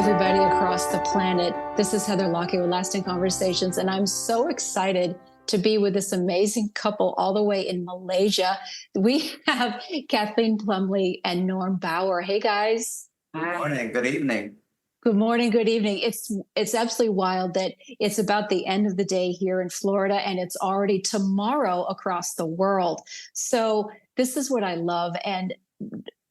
everybody across the planet. This is Heather Lockey with Lasting Conversations, and I'm so excited to be with this amazing couple all the way in Malaysia. We have Kathleen Plumley and Norm Bauer. Hey, guys. Good morning. Good evening. Good morning. Good evening. It's absolutely wild that it's about the end of the day here in Florida, and it's already tomorrow across the world. So this is what I love. And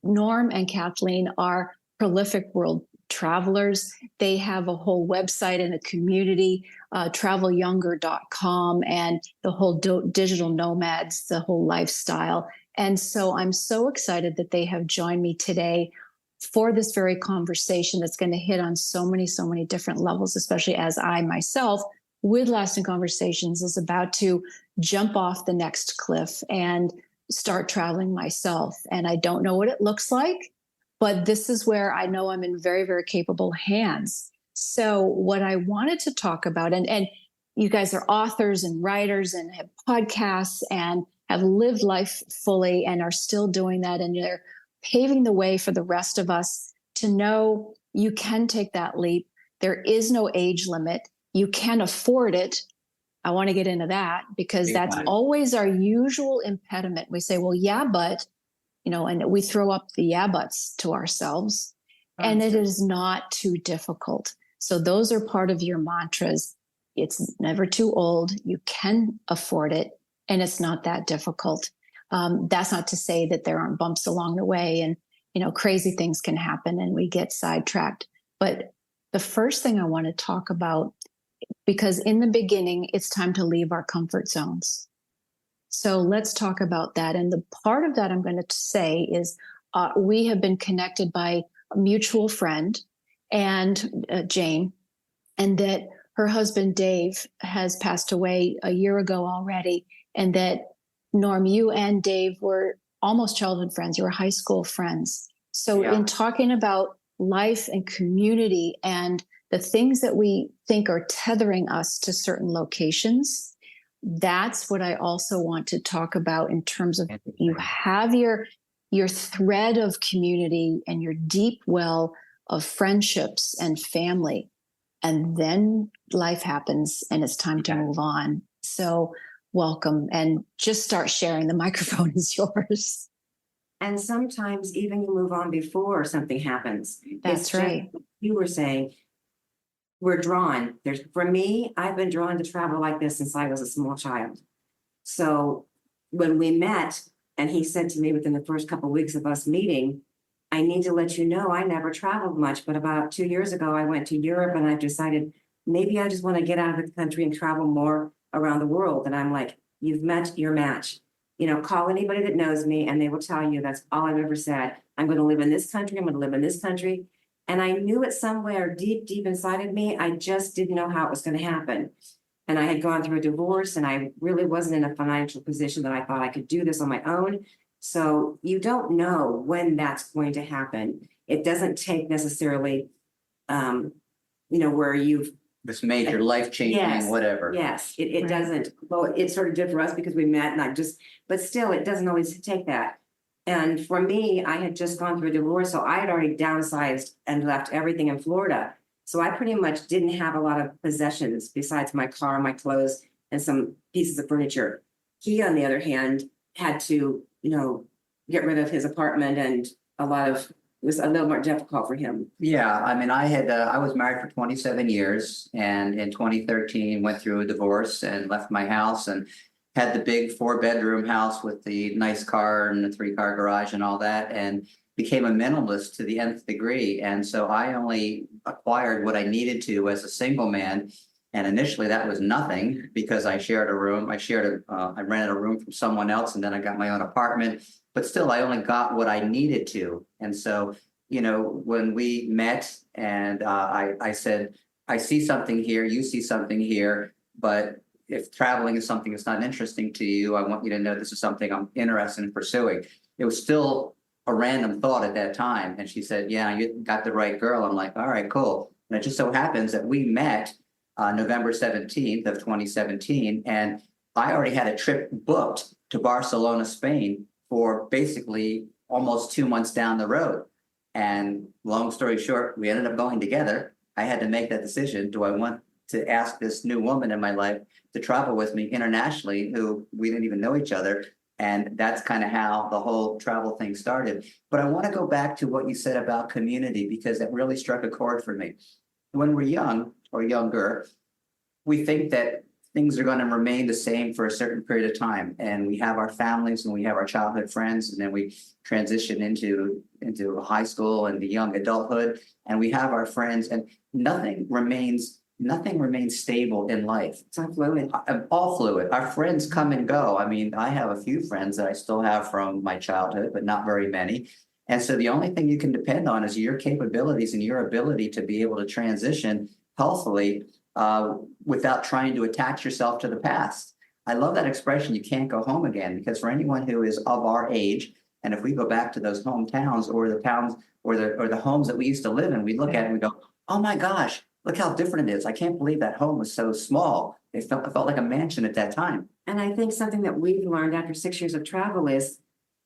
Norm and Kathleen are prolific world travelers. They have a whole website and a community, travelyounger.com, and the whole digital nomads, the whole lifestyle. And so I'm so excited that they have joined me today for this very conversation that's going to hit on so many different levels, especially as I myself, with Lasting Conversations, is about to jump off the next cliff and start traveling myself. And I don't know what it looks like, but this is where I know I'm in very capable hands. So what I wanted to talk about, and you guys are authors and writers and have podcasts and have lived life fully and are still doing that. And you're paving the way for the rest of us to know you can take that leap. There is no age limit. You can afford it. I want to get into that because that's always our usual impediment. We say, well, yeah, but, and we throw up the yeah buts to ourselves, and it is not too difficult. So those are part of your mantras. It's never too old. You can afford it, and it's not that difficult. That's not to say that there aren't bumps along the way, and, crazy things can happen and we get sidetracked. But the first thing I want to talk about, because in the beginning, it's time to leave our comfort zones. So let's talk about that. And the part of that I'm going to say is we have been connected by a mutual friend and Jane, and that her husband, Dave, has passed away a year ago already. And that, Norm, you and Dave were almost childhood friends. You were high school friends. So in talking about life and community and the things that we think are tethering us to certain locations, that's what I also want to talk about in terms of you have your thread of community and your deep well of friendships and family, and then life happens and it's time to move on. So welcome, and just start sharing. The microphone is yours. And sometimes even you move on before something happens. That's right. You were saying, we're drawn. For me, I've been drawn to travel like this since I was a small child. So when we met, and he said to me within the first couple of weeks of us meeting, I need to let you know I never traveled much, but about 2 years ago, I went to Europe and I've decided maybe I just want to get out of the country and travel more around the world. And I'm like, you've met your match. Call anybody that knows me and they will tell you that's all I've ever said. I'm going to live in this country. I'm going to live in this country. And I knew it somewhere deep inside of me. I just didn't know how it was going to happen. And I had gone through a divorce and I really wasn't in a financial position that I thought I could do this on my own. So you don't know when that's going to happen. It doesn't take necessarily, where you've this major life-changing, whatever. Yes, it doesn't. Well, it sort of did for us because we met but still, it doesn't always take that. And for me, I had just gone through a divorce, so I had already downsized and left everything in Florida. So I pretty much didn't have a lot of possessions besides my car, my clothes, and some pieces of furniture. He, on the other hand, had to, get rid of his apartment, and it was a little more difficult for him. Yeah, I mean, I was married for 27 years, and in 2013 went through a divorce and left my house and had the big 4-bedroom house with the nice car and the 3-car garage and all that, and became a minimalist to the nth degree. And so I only acquired what I needed to as a single man. And initially that was nothing because I shared a room. I rented a room from someone else, and then I got my own apartment. But still, I only got what I needed to. And so, when we met and I said, I see something here, you see something here, but if traveling is something that's not interesting to you, I want you to know this is something I'm interested in pursuing. It was still a random thought at that time. And she said, yeah, you got the right girl. I'm like, all right, cool. And it just so happens that we met November 17th of 2017. And I already had a trip booked to Barcelona, Spain for basically almost 2 months down the road. And long story short, we ended up going together. I had to make that decision. Do I want to ask this new woman in my life to travel with me internationally, who we didn't even know each other? And that's kind of how the whole travel thing started. But I want to go back to what you said about community, because that really struck a chord for me. When we're young or younger, we think that things are going to remain the same for a certain period of time. And we have our families and we have our childhood friends, and then we transition into high school and the young adulthood, and we have our friends, and nothing remains stable in life. It's all fluid. All fluid. Our friends come and go. I mean, I have a few friends that I still have from my childhood, but not very many. And so the only thing you can depend on is your capabilities and your ability to be able to transition healthfully without trying to attach yourself to the past. I love that expression, you can't go home again, because for anyone who is of our age, and if we go back to those hometowns or the towns or the homes that we used to live in, we look at it and we go, oh my gosh, look how different it is. I can't believe that home was so small. It felt like a mansion at that time. And I think something that we've learned after 6 years of travel is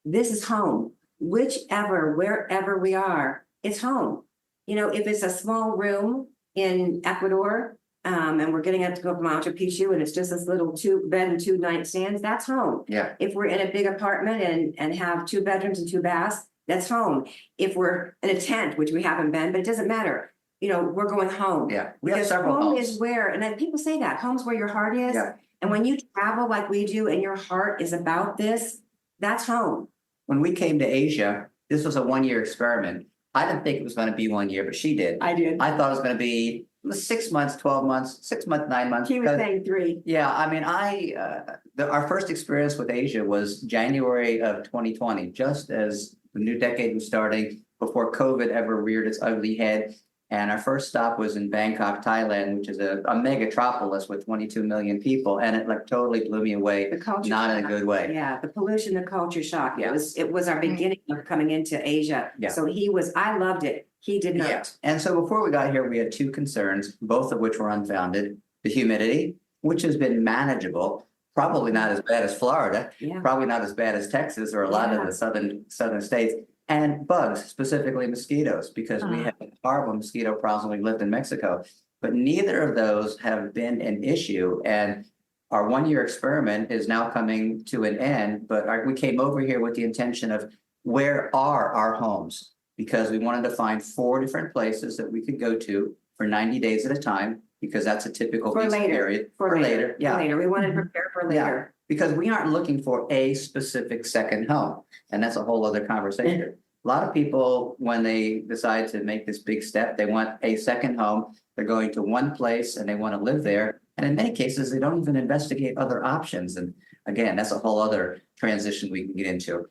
this is home. Wherever we are, it's home. You know, if it's a small room in Ecuador, and we're getting up to go to Machu Picchu and it's just this little 2-bed and 2 nightstands, that's home. Yeah. If we're in a big apartment and have 2 bedrooms and 2 baths, that's home. If we're in a tent, which we haven't been, but it doesn't matter. You know, we're going home. Yeah. We have Because several home homes. is where, and then people say that, home's where your heart is. Yeah. And when you travel like we do and your heart is about this, that's home. When we came to Asia, this was a 1-year experiment. I didn't think it was going to be 1 year, but she did. I did. I thought it was going to be 6 months, 12 months, 6 months, 9 months. He was because- saying 3. Yeah, I mean, our first experience with Asia was January of 2020, just as the new decade was starting, before COVID ever reared its ugly head. And our first stop was in Bangkok, Thailand, which is a megatropolis with 22 million people, and it like totally blew me away, The culture. not in a shock. good way. Yeah, the pollution, the culture shock. Yeah. It was our beginning of coming into Asia. Yeah. So I loved it. He did Yeah, not. and so before we got here, we had 2 concerns, both of which were unfounded. The humidity, which has been manageable, probably not as bad as Florida, Yeah. probably not as bad as Texas or a lot of Yeah. the southern states, and bugs, specifically mosquitoes, because we have horrible mosquito problems when we lived in Mexico. But neither of those have been an issue, and our 1-year experiment is now coming to an end. But we came over here with the intention of where are our homes? Because we wanted to find 4 different places that we could go to for 90 days at a time, because that's a typical For visa later. period. For later. Yeah. For later. We wanted to Mhm. prepare for Yeah. later. Because we aren't looking for a specific second home, and that's a whole other conversation. A lot of people, when they decide to make this big step, they want a second home. They're going to one place and they want to live there. And in many cases, they don't even investigate other options. And again, that's a whole other transition we can get into.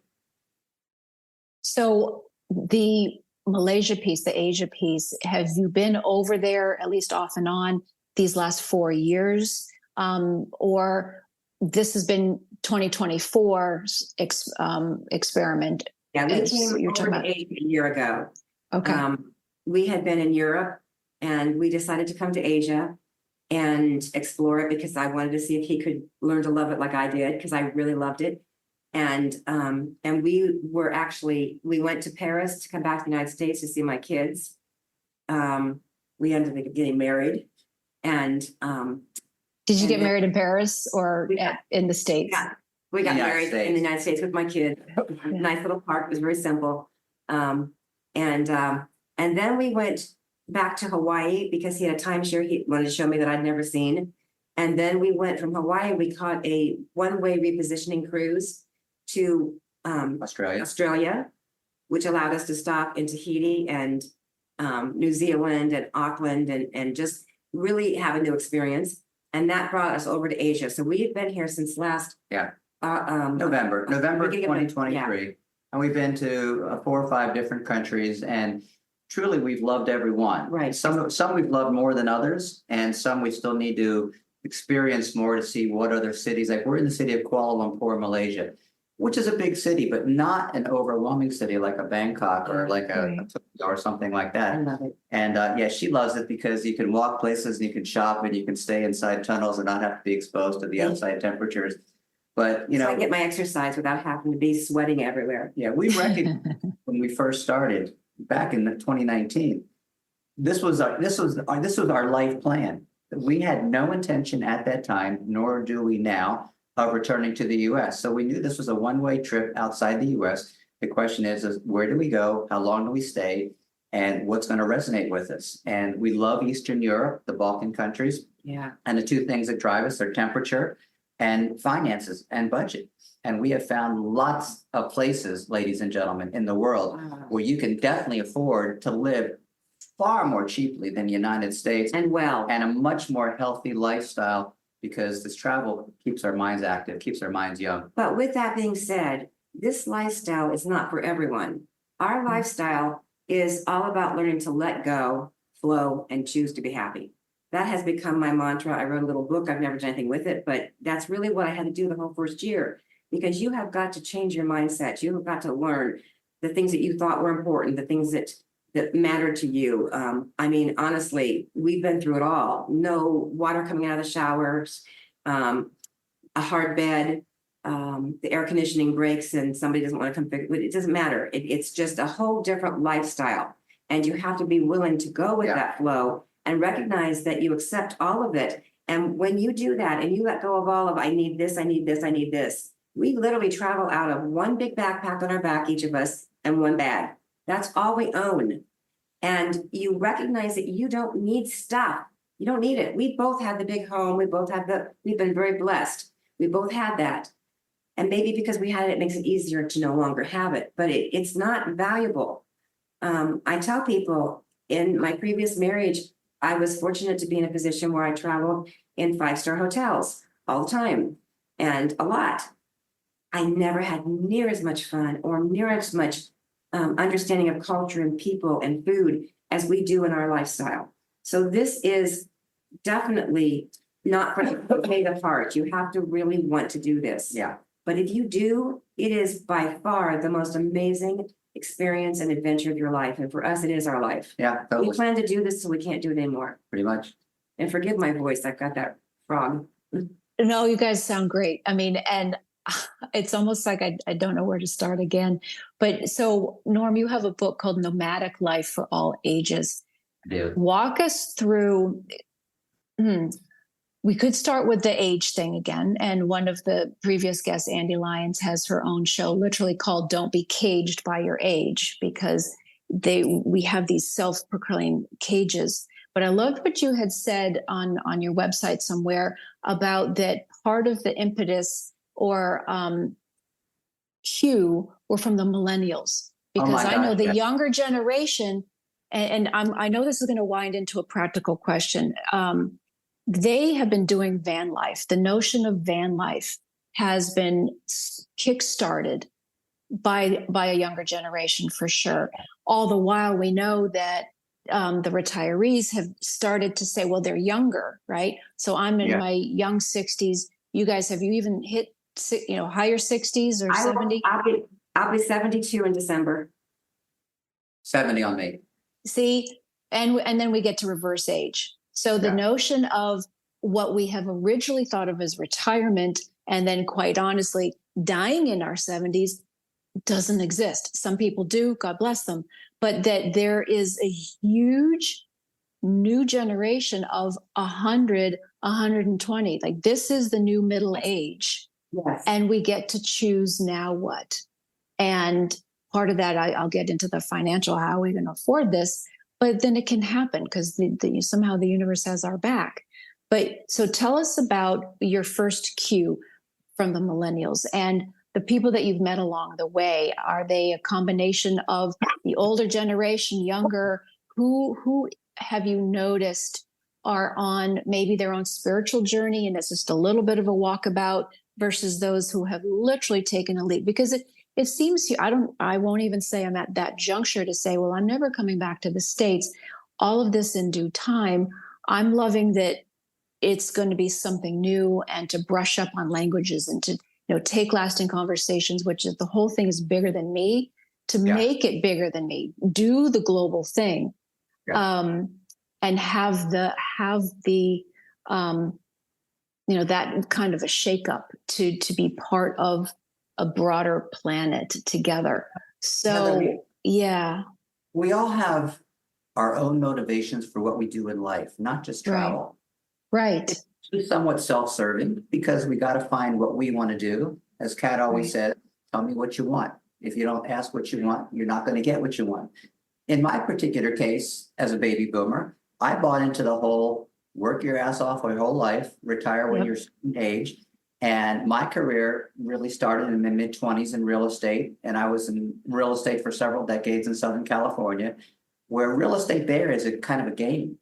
So the Malaysia piece, the Asia piece, have you been over there at least off and on these last 4 years? Or this has been 2024 experiment? Yeah, we As came you're talking over about. to Asia a year ago. Okay. We had been in Europe and we decided to come to Asia and explore it because I wanted to see if he could learn to love it like I did, because I really loved it. And we went to Paris to come back to the United States to see my kids. We ended up getting married and Did you and get then- married in Paris or We got- in the States? yeah, we got United married in States. the United States with my kid. Nice little park. It was very simple. And then we went back to Hawaii because he had a timeshare he wanted to show me that I'd never seen. And then we went from Hawaii, we caught a one-way repositioning cruise to Australia. Australia, which allowed us to stop in Tahiti and New Zealand and Auckland and just really have a new experience. And that brought us over to Asia. So we've been here since last. Yeah. November November beginning of- 2023. And we've been to 4 or 5 different countries, and truly we've loved every one. Right. Some we've loved more than others, and some we still need to experience more to see what other cities. Like we're in the city of Kuala Lumpur, Malaysia, which is a big city, but not an overwhelming city like a Bangkok or like a Right. Tokyo or something like I that. love it. And yeah, she loves it because you can walk places and you can shop and you can stay inside tunnels and not have to be exposed to the outside temperatures. But, you So know, I get my exercise without having to be sweating everywhere. yeah, we recognized when we first started back in 2019. This was our life plan. We had no intention at that time, nor do we now, of returning to the US. So we knew this was a one-way trip outside the US. The question is where do we go? How long do we stay? And what's going to resonate with us? And we love Eastern Europe, the Balkan countries. Yeah. And the two things that drive us are temperature and finances and budget. And we have found lots of places, ladies and gentlemen, in the world where you can definitely afford to live far more cheaply than the United States And well, and a much more healthy lifestyle because this travel keeps our minds active, keeps our minds young. but with that being said, this lifestyle is not for everyone. Our lifestyle is all about learning to let go, flow, and choose to be happy. That has become my mantra. I wrote a little book. I've never done anything with it, but that's really what I had to do the whole first year because you have got to change your mindset. You have got to learn the things that you thought were important, the things that matter to you. I mean, honestly, we've been through it all. No water coming out of the showers, a hard bed, the air conditioning breaks and somebody doesn't want to come fix it. It doesn't matter. It's just a whole different lifestyle. And you have to be willing to go with that flow and recognize that you accept all of it. And when you do that and you let go of all of, I need this, I need this, I need this, we literally travel out of one big backpack on our back, each of us, and one bag. That's all we own. And you recognize that you don't need stuff. You don't need it. We both have the big home. We've been very blessed. We both had that. And maybe because we had it, it makes it easier to no longer have it, but it's not valuable. I tell people in my previous marriage, I was fortunate to be in a position where I traveled in 5-star hotels all the time and a lot. I never had near as much fun or near as much understanding of culture and people and food as we do in our lifestyle. So this is definitely not for the faint of heart. You have to really want to do this. Yeah. But if you do, it is by far the most amazing experience and adventure of your life. And for us, it is our life. Yeah, We totally, plan to do this so we can't do it anymore. pretty much. And forgive my voice, I've got that frog. No, you guys sound great. I mean, and it's almost like I don't know where to start again. But so, Norm, you have a book called Nomadic Life for All Ages. I do. Walk us through. We could start with the age thing again. And one of the previous guests, Andy Lyons, has her own show literally called Don't Be Caged by Your Age, because we have these self-proclaimed cages. But I loved what you had said on your website somewhere about that part of the impetus or cue were from the millennials. Because I know the younger generation, and I know this is going to wind into a practical question. They have been doing van life. The notion of van life has been kickstarted by a younger generation for sure. All the while, we know that the retirees have started to say, well, they're younger, right? So I'm in my young 60s. You guys, have you even hit higher 60s or 70? I'll be 72 in December. 70 on me. See, and then we get to reverse age. So the notion of what we have originally thought of as retirement, and then quite honestly, dying in our 70s doesn't exist. Some people do, God bless them, but that there is a huge new generation of 100, 120. Like this is the new middle age. Yes. And we get to choose now what. And part of that, I'll get into the financial, how we can afford this. But then it can happen because somehow the universe has our back. But so tell us about your first cue from the millennials and the people that you've met along the way. Are they a combination of the older generation, younger? Who have you noticed are on maybe their own spiritual journey and it's just a little bit of a walkabout versus those who have literally taken a leap? Because it seems I won't even say I'm at that juncture to say, well, I'm never coming back to the States. All of this in due time. I'm loving that it's going to be something new and to brush up on languages and to take lasting conversations, which is the whole thing is bigger than me, to make it bigger than me, do the global thing, and have the that kind of a shakeup to be part of a broader planet together. So, we all have our own motivations for what we do in life, not just Right. travel. Right. It's somewhat self-serving because we got to find what we want to do. As Kat always Right. said, tell me what you want. If you don't ask what you want, you're not going to get what you want. In my particular case, as a baby boomer, I bought into the whole work your ass off your whole life, retire when Yep. you're a certain age. And my career really started in my mid-20s in real estate. And I was in real estate for several decades in Southern California, where real estate there is a kind of a game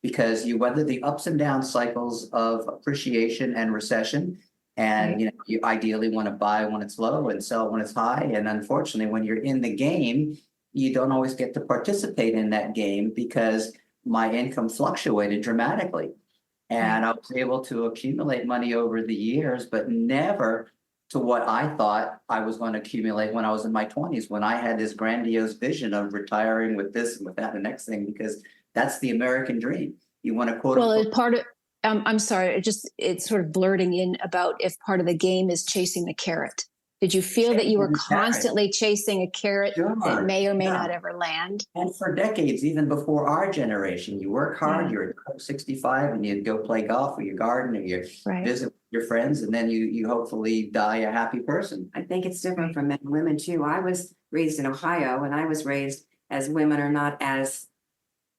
because you weather the ups and down cycles of appreciation and recession. And Right. you know, you ideally want to buy when it's low and sell when it's high. And unfortunately, when you're in the game, you don't always get to participate in that game because my income fluctuated dramatically. And I was able to accumulate money over the years, but never to what I thought I was going to accumulate when I was in my 20s, when I had this grandiose vision of retiring with this and with that, the next thing, because that's the American dream. You want to quote Well, unquote, it's part of, I'm sorry, it's sort of blurting in about if part of the game is chasing the carrot. Did you feel that you were chasing the carrot. constantly chasing a carrot that Sure, may or may yeah. not ever land? And for decades, even before our generation, you work hard, Yeah. you're 65 and you go play golf or you garden or you Right. visit with your friends, and then you hopefully die a happy person. I think it's different for men and women too. I was raised in Ohio and I was raised as women are not as,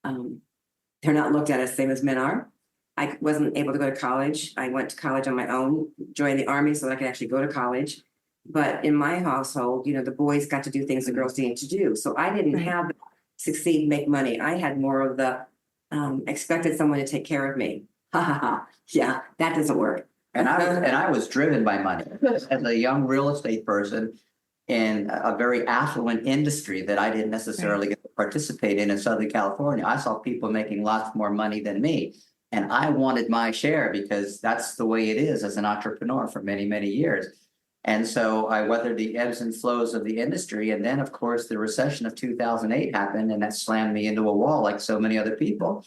they're not looked at as same as men are. I wasn't able to go to college. I went to college on my own, joined the army so that I could actually go to college. But in my household, you know, the boys got to do things the girls needed to do. So I didn't Right. have succeed, make money. I had more of the expected someone to take care of me. Ha ha ha. Yeah, that doesn't work. And I was driven by money as a young real estate person in a very affluent industry that I didn't necessarily get to participate in Southern California. I saw people making lots more money than me. And I wanted my share because that's the way it is as an entrepreneur for many, many years. And so I weathered the ebbs and flows of the industry. And then, of course, the recession of 2008 happened and that slammed me into a wall like so many other people.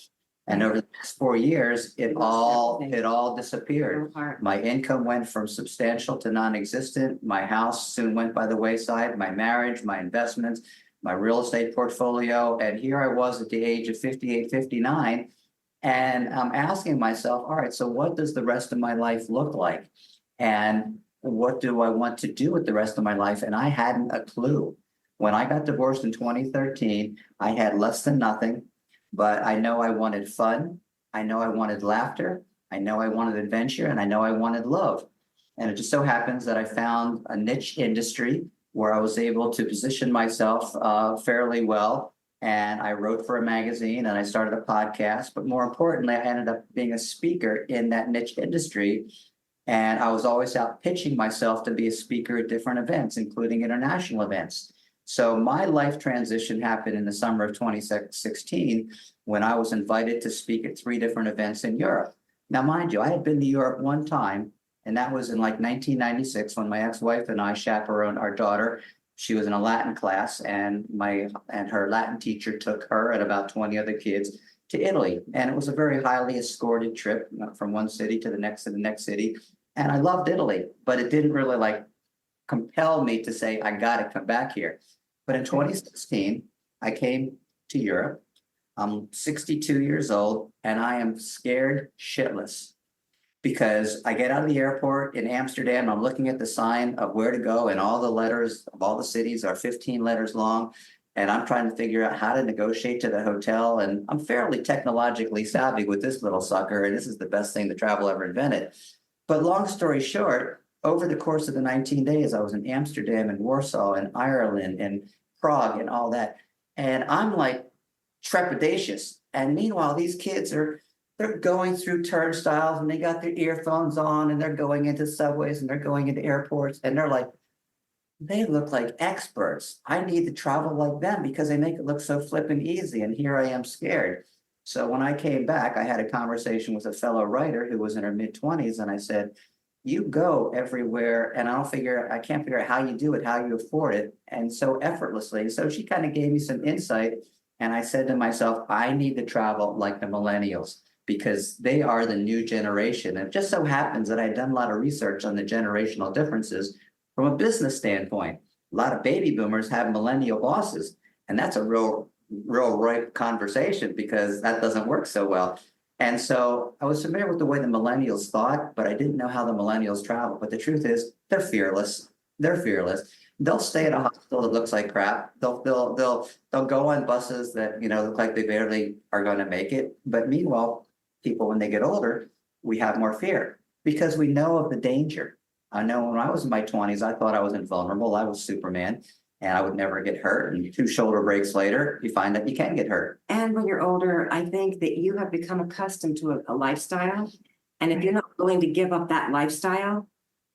And over the past 4 years, it all disappeared. My income went from substantial to non-existent. My house soon went by the wayside, my marriage, my investments, my real estate portfolio. And here I was at the age of 58, 59. And I'm asking myself, all right, so what does the rest of my life look like? And what do I want to do with the rest of my life? And I hadn't a clue. When I got divorced in 2013, I had less than nothing, but I know I wanted fun. I know I wanted laughter. I know I wanted adventure, and I know I wanted love. And it just so happens that I found a niche industry where I was able to position myself fairly well. And I wrote for a magazine and I started a podcast. But more importantly, I ended up being a speaker in that niche industry. And I was always out pitching myself to be a speaker at different events, including international events. So my life transition happened in the summer of 2016 when I was invited to speak at 3 different events in Europe. Now, mind you, I had been to Europe one time, and that was in like 1996 when my ex-wife and I chaperoned our daughter. She was in a Latin class, and her Latin teacher took her and about 20 other kids to Italy. And it was a very highly escorted trip from one city to the next city. And I loved Italy, but it didn't really like compel me to say, I got to come back here. But in 2016, I came to Europe. I'm 62 years old and I am scared shitless because I get out of the airport in Amsterdam. I'm looking at the sign of where to go, and all the letters of all the cities are 15 letters long. And I'm trying to figure out how to negotiate to the hotel. And I'm fairly technologically savvy with this little sucker. And this is the best thing that travel ever invented. But long story short, over the course of the 19 days, I was in Amsterdam and Warsaw and Ireland and Prague and all that. And I'm like trepidatious. And meanwhile, these kids they're going through turnstiles and they got their earphones on and they're going into subways and they're going into airports. And they're like, they look like experts. I need to travel like them because they make it look so flippin' easy. And here I am scared. So when I came back, I had a conversation with a fellow writer who was in her mid-20s. And I said, you go everywhere and I can't figure out how you do it, how you afford it. And so effortlessly. So she kind of gave me some insight. And I said to myself, I need to travel like the millennials because they are the new generation. And it just so happens that I'd done a lot of research on the generational differences from a business standpoint. A lot of baby boomers have millennial bosses. And that's a real real ripe conversation because that doesn't work so well. And so I was familiar with the way the millennials thought, but I didn't know how the millennials travel. But the truth is, they're fearless. They're fearless. They'll stay at a hospital that looks like crap. They'll go on buses that, you know, look like they barely are going to make it. But meanwhile, people, when they get older, we have more fear because we know of the danger. I know when I was in my 20s, I thought I was invulnerable. I was Superman and I would never get hurt. And 2 shoulder breaks later, you find that you can get hurt. And when you're older, I think that you have become accustomed to a lifestyle. And if you're not willing to give up that lifestyle,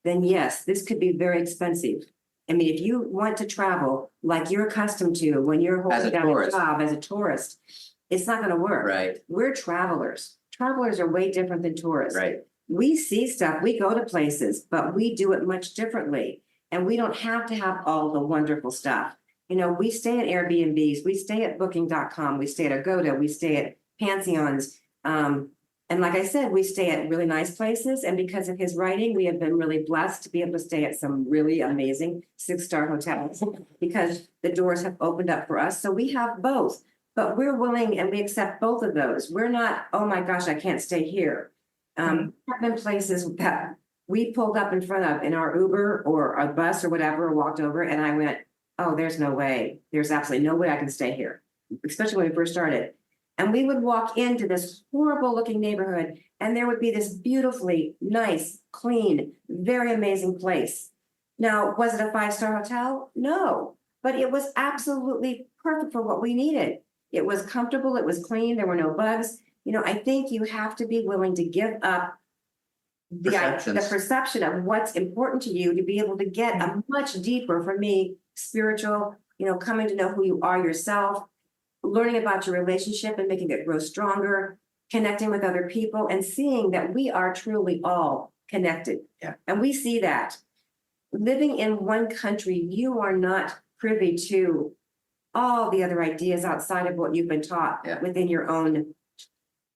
then yes, this could be very expensive. I mean, if you want to travel like you're accustomed to when you're As a holding down a tourist. job as a tourist, it's not going to work. Right, We're travelers. Travelers are way different than tourists. right. We see stuff, we go to places, but we do it much differently. And we don't have to have all the wonderful stuff. You know, we stay at Airbnbs, we stay at booking.com, we stay at Agoda, we stay at Pantheons. And like I said, we stay at really nice places. And because of his writing, we have been really blessed to be able to stay at some really amazing 6-star hotels because the doors have opened up for us. So we have both, but we're willing and we accept both of those. We're not, oh my gosh, I can't stay here. There have been places that we pulled up in front of in our Uber or a bus or whatever, walked over and I went, oh, there's no way. There's absolutely no way I can stay here, especially when we first started. And we would walk into this horrible looking neighborhood and there would be this beautifully nice, clean, very amazing place. Now, was it a 5-star hotel? No, but it was absolutely perfect for what we needed. It was comfortable. It was clean. There were no bugs. You know, I think you have to be willing to give up the Perceptions. perception of what's important to you to be able to get a much deeper, for me, spiritual, you know, coming to know who you are yourself, learning about your relationship and making it grow stronger, connecting with other people and seeing that we are truly all connected. Yeah. And we see that living in one country, you are not privy to all the other ideas outside of what you've been taught Yeah. within your own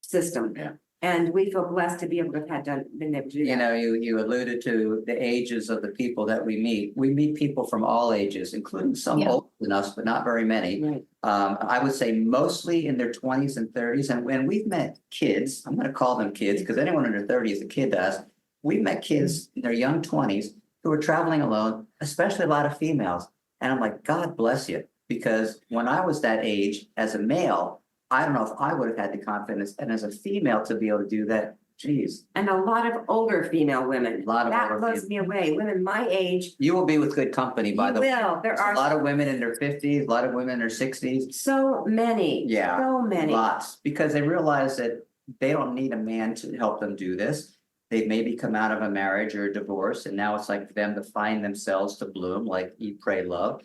system. Yeah. And we feel blessed to be able to have been able to do You that. know, you alluded to the ages of the people that we meet. We meet people from all ages, including some Yeah. older than us, but not very many. Right. I would say mostly in their 20s and 30s. And when we've met kids, I'm going to call them kids because anyone under 30 is a kid to us. We've met kids in their young 20s who are traveling alone, especially a lot of females. And I'm like, God bless you. Because when I was that age as a male, I don't know if I would have had the confidence. And as a female to be able to do that, geez, And a lot of older female women. A lot of That older blows me away. Women my age, you will be with good company, by you the way. will. There There's a are lot of women in their 50s, a lot of women in their 60s. so many. Yeah, So many. Lots, because they realize that they don't need a man to help them do this. They've maybe come out of a marriage or a divorce, and now it's like for them to find themselves to bloom, like eat, pray, love.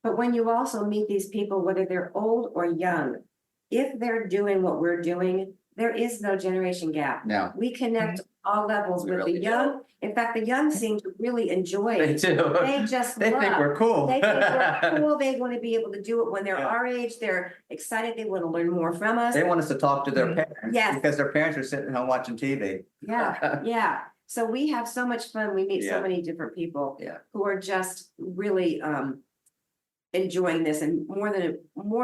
But when you also meet these people, whether they're old or young, if they're doing what we're doing, there is no generation gap. No, We connect all levels We with really the do. young. In fact, the young seem to really enjoy they it. do. They just They think love. we're cool. They think we're cool. They want to be able to do it when they're Yeah. our age. They're excited. They want to learn more from us. They want us to talk to their parents. Yes. Because their parents are sitting home watching TV. Yeah, yeah. So we have so much fun. We meet so Yeah. many different people. Yeah. Who are just really enjoying this and more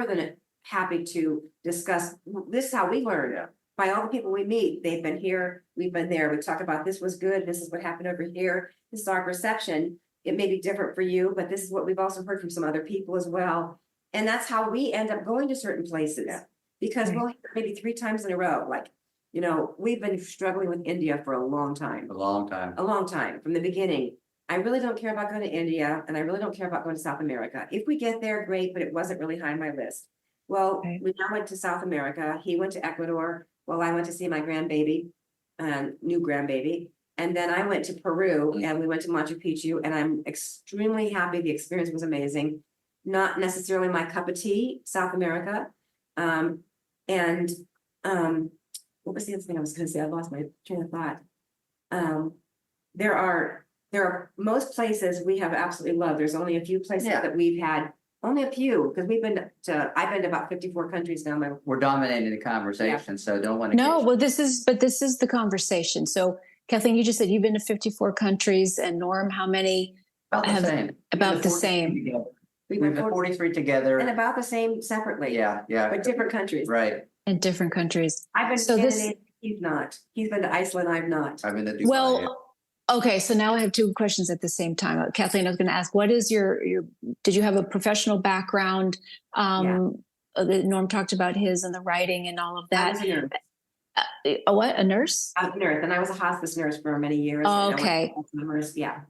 than happy to discuss. This is how we learn. Yeah. By all the people we meet, they've been here, we've been there. We talk about this was good, this is what happened over here. This is our perception. It may be different for you, but this is what we've also heard from some other people as well. And that's how we end up going to certain places. Yeah. Because we'll hear maybe 3 times in a row, like, you know, we've been struggling with India for a long time. A long time. A long time, from the beginning. I really don't care about going to India and I really don't care about going to South America. If we get there, great, but it wasn't really high on my list. Well, Okay. we now went to South America. He went to Ecuador. Well, I went to see my grandbaby, new grandbaby. And then I went to Peru and we went to Machu Picchu and I'm extremely happy. The experience was amazing. Not necessarily my cup of tea, South America. What was the other thing I was gonna say? I lost my train of thought. There are most places we have absolutely loved. There's only a few places Yeah. that we've had, only a few, because I've been to about 54 countries now. We're dominating the conversation, so don't want to. No, well, this is the conversation. So Kathleen, you just said you've been to 54 countries and Norm, how many? About the have- same. about the 14 same. together. We We've went been 43 and together. about the same separately. Yeah, yeah, But different countries. right. In different countries. I've been to So this- Scandinavia, he's not. He's been to Iceland, I've not. I'm in the Dubai. Well, okay, so now I have two questions at the same time. Kathleen, I was going to ask, what is your, did you have a professional background? Norm talked about his and the writing and all of I that. was a nurse. A what? A nurse? I was a nurse, and I was a hospice nurse for many years. Oh, and I okay. went to Nurse, yeah.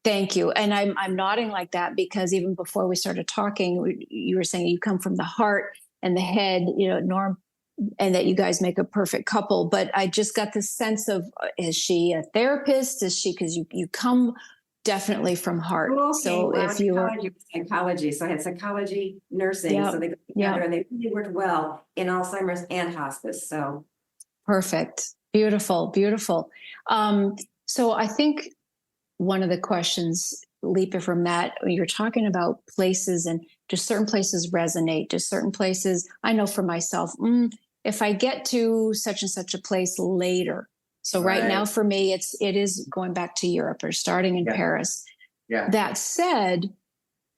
Thank you. And I'm nodding like that because even before we started talking, you were saying you come from the heart and the head, Norm, and that you guys make a perfect couple. But I just got this sense of, is she a therapist? Is she, because you come definitely from heart. Oh, okay. So Well, if you were, psychology, so I had psychology, nursing, Yep. so they go Yep. together, and they really worked well in Alzheimer's and hospice. So perfect. Beautiful, beautiful. So I think one of the questions, Leapa, from that, you're talking about places, and do certain places resonate? Do certain places, I know for myself, if I get to such and such a place later. So right now Right. for me, it is going back to Europe or starting in Yeah. Paris. Yeah. That said,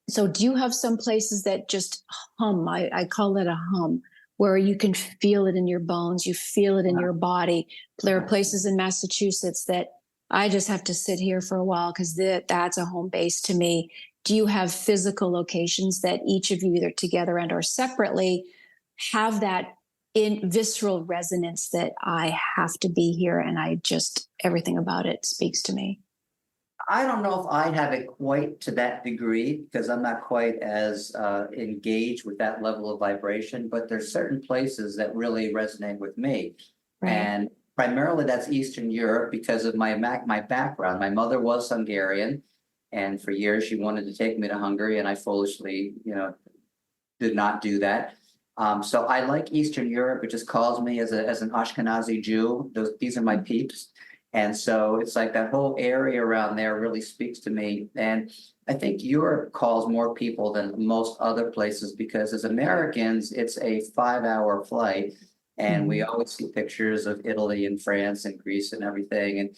so do you have some places that just hum? I call it a hum, where you can feel it in your bones, you feel it in your body. There are places in Massachusetts that I just have to sit here for a while because that's a home base to me. Do you have physical locations that each of you, either together and or separately, have that in visceral resonance that I have to be here and I just, everything about it speaks to me? I don't know if I have it quite to that degree because I'm not quite as engaged with that level of vibration, but there's certain places that really resonate with me. Right. And primarily that's Eastern Europe because of my background. My mother was Hungarian, and for years she wanted to take me to Hungary, and I foolishly, did not do that. So I like Eastern Europe. It just calls me as an Ashkenazi Jew. These are my peeps. And so it's like that whole area around there really speaks to me. And I think Europe calls more people than most other places because as Americans, it's a 5-hour flight. And we always see pictures of Italy and France and Greece and everything. And,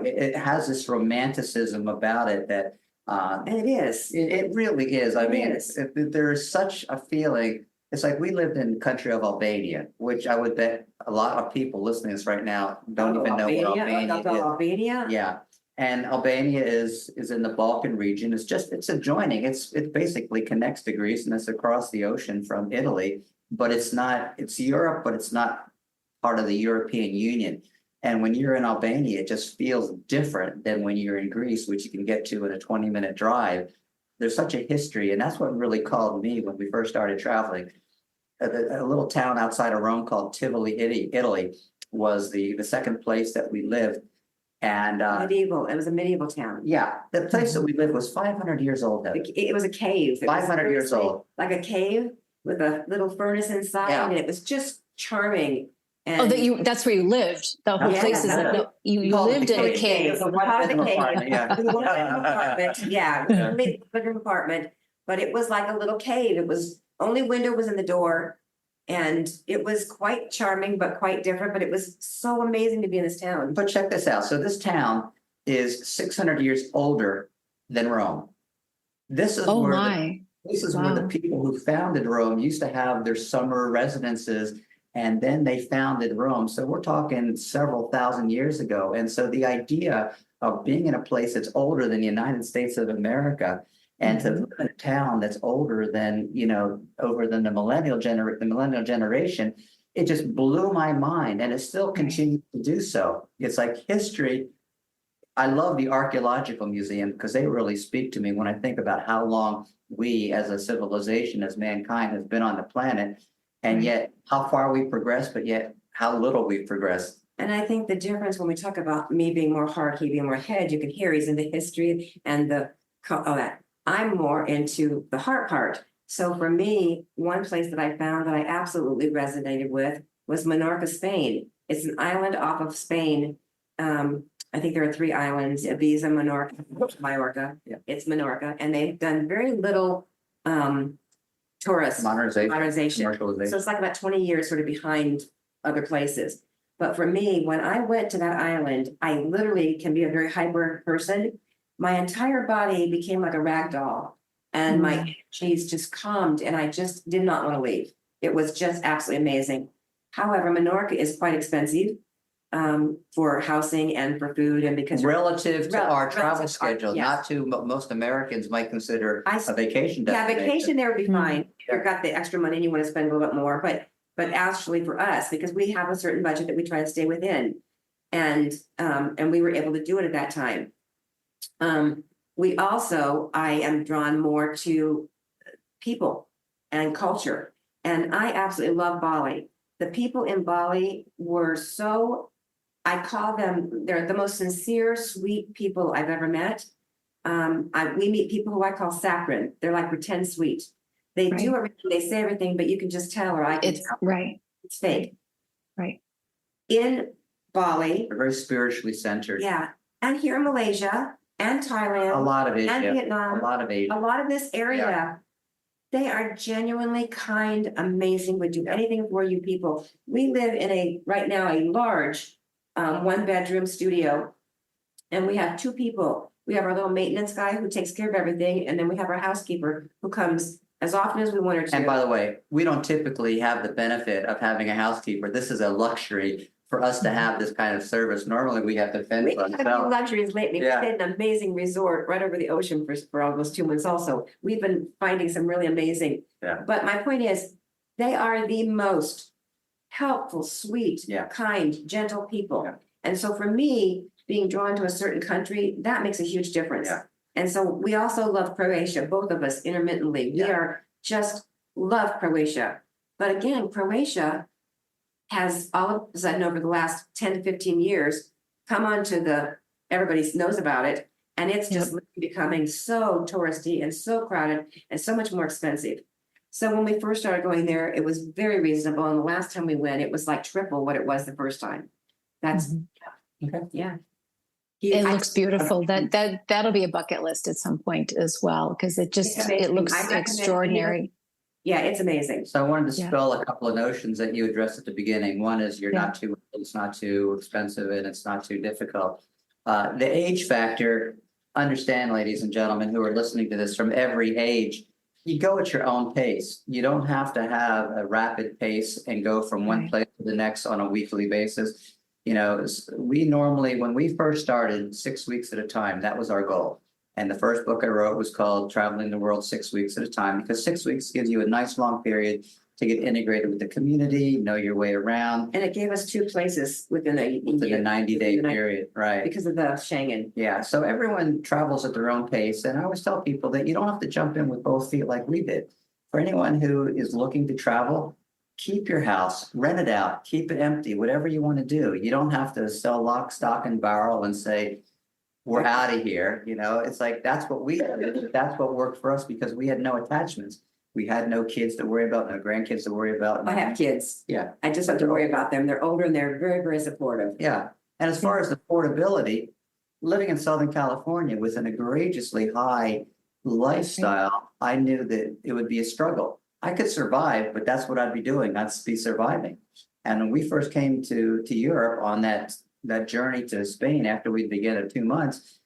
it has this romanticism about it that. and it is. It really is. I It mean, is. there is such a feeling. It's like we lived in the country of Albania, which I would bet a lot of people listening to this right now don't even know what Albania is. Albania? Yeah, and Albania is in the Balkan region. It's adjoining. It basically connects to Greece and it's across the ocean from Italy. But it's not. It's Europe, but it's not part of the European Union. And when you're in Albania, it just feels different than when you're in Greece, which you can get to in a 20-minute drive. There's such a history, and that's what really called me when we first started traveling. A little town outside of Rome called Tivoli, Italy, was the second place that we lived. And Medieval. It was a medieval town. yeah, the place that we lived was 500 years old. Heather. It was a cave. It was 500 years seriously old. Like a cave with a little furnace inside, Yeah. and it was just charming. And That's where you lived. The whole Yeah, place is that's that you called lived the in a cave. cave. It was a one-bedroom apartment, yeah. It was a one-bedroom apartment, yeah, bedroom apartment, but it was like a little cave. It was, only window was in the door. And it was quite charming, but quite different, but it was so amazing to be in this town. But check this out. So this town is 600 years older than Rome. This is Oh where my. This is where the Wow. people who founded Rome used to have their summer residences, and then they founded Rome. So we're talking several thousand years ago. And so the idea of being in a place that's older than the United States of America and to live in a town that's older than, over than the millennial generation, it just blew my mind, and it still continues to do so. It's like history. I love the archaeological museum because they really speak to me when I think about how long we as a civilization, as mankind, has been on the planet, and yet how far we've progressed, but yet how little we've progressed. And I think the difference when we talk about me being more heart, he being more head, you can hear he's into history and all that. I'm more into the heart part. So for me, one place that I found that I absolutely resonated with was Menorca, Spain. It's an island off of Spain. I think there are 3 islands: Ibiza, Mallorca. Yeah. It's Menorca, and they've done very little tourist modernization. Commercialization. So it's like about 20 years sort of behind other places. But for me, when I went to that island, I literally can be a very hyper person. My entire body became like a rag doll. And my energies just calmed and I just did not want to leave. It was just absolutely amazing. However, Menorca is quite expensive for housing and for food and because Relative to our Relative travel to our- schedule, yes. not to what most Americans might consider I- a vacation yeah, destination. vacation there would be Mhm. fine. You've got the extra money and you want to spend a little bit more, but actually for us, because we have a certain budget that we try to stay within. And we were able to do it at that time. We also, I am drawn more to people and culture. And I absolutely love Bali. The people in Bali were so, I call them, they're the most sincere, sweet people I've ever met. We meet people who I call saccharine. They're like pretend sweet. They do everything, they say everything, but you can just tell, or I can It's tell right. it's fake. Right. In Bali, They're very spiritually centered. yeah, and here in Malaysia and A Thailand lot of and Asia, Vietnam, a lot of a Asia. lot of this area, they are genuinely kind, amazing, would do anything for you people. We live in right now, a large, 1-bedroom studio. And we have 2 people. We have our little maintenance guy who takes care of everything, and then we have our housekeeper who comes as often as we want her to. And by the way, we don't typically have the benefit of having a housekeeper. This is a luxury for us to have this kind of service. Normally, we have to fend We for have a few ourselves. luxuries lately. We Yeah. stayed in an amazing resort right over the ocean for almost 2 months also. We've been finding some really amazing. Yeah. But my point is, they are the most helpful, sweet, Yeah. kind, gentle people. Yeah. And so for me, being drawn to a certain country, that makes a huge difference. Yeah. And so we also love Croatia, both of us intermittently. We Yeah. are just love Croatia. But again, Croatia has all of a sudden over the last 10 to 15 years come onto everybody knows about it. And it's just becoming so touristy and so crowded and so much more expensive. So when we first started going there, it was very reasonable. And the last time we went, it was like triple what it was the first time. That's, Mhm. yeah. It looks beautiful. That'll be a bucket list at some point as well, because it amazing. looks I recommend extraordinary. Yeah, it's amazing. So I wanted to Yeah. spell a couple of notions that you addressed at the beginning. One is it's not too expensive and it's not too difficult. The age factor, understand, ladies and gentlemen who are listening to this from every age, you go at your own pace. You don't have to have a rapid pace and go from one Right. place to the next on a weekly basis. You know, we normally, when we first started, 6 weeks at a time, that was our goal. And the first book I wrote was called Traveling the World 6 Weeks at a Time, because 6 weeks gives you a nice long period to get integrated with the community, know your way around And it gave us 2 places within a within a year 90-day Within a- period, right? because of the Schengen. Yeah, so everyone travels at their own pace, and I always tell people that you don't have to jump in with both feet like we did. For anyone who is looking to travel, keep your house, rent it out, keep it empty, whatever you want to do. You don't have to sell lock, stock, and barrel and say, we're out of here. You know, it's like, that's what we did. That's what worked for us because we had no attachments. We had no kids to worry about, no grandkids to worry about. I have kids. Yeah. I just have to worry about them. They're older and they're very, very supportive. Yeah, and as far as affordability, living in Southern California with an egregiously high lifestyle, I knew that it would be a struggle. I could survive, but that's what I'd be doing. I'd be surviving. And when we first came to Europe on that journey to Spain after we'd been together 2 months,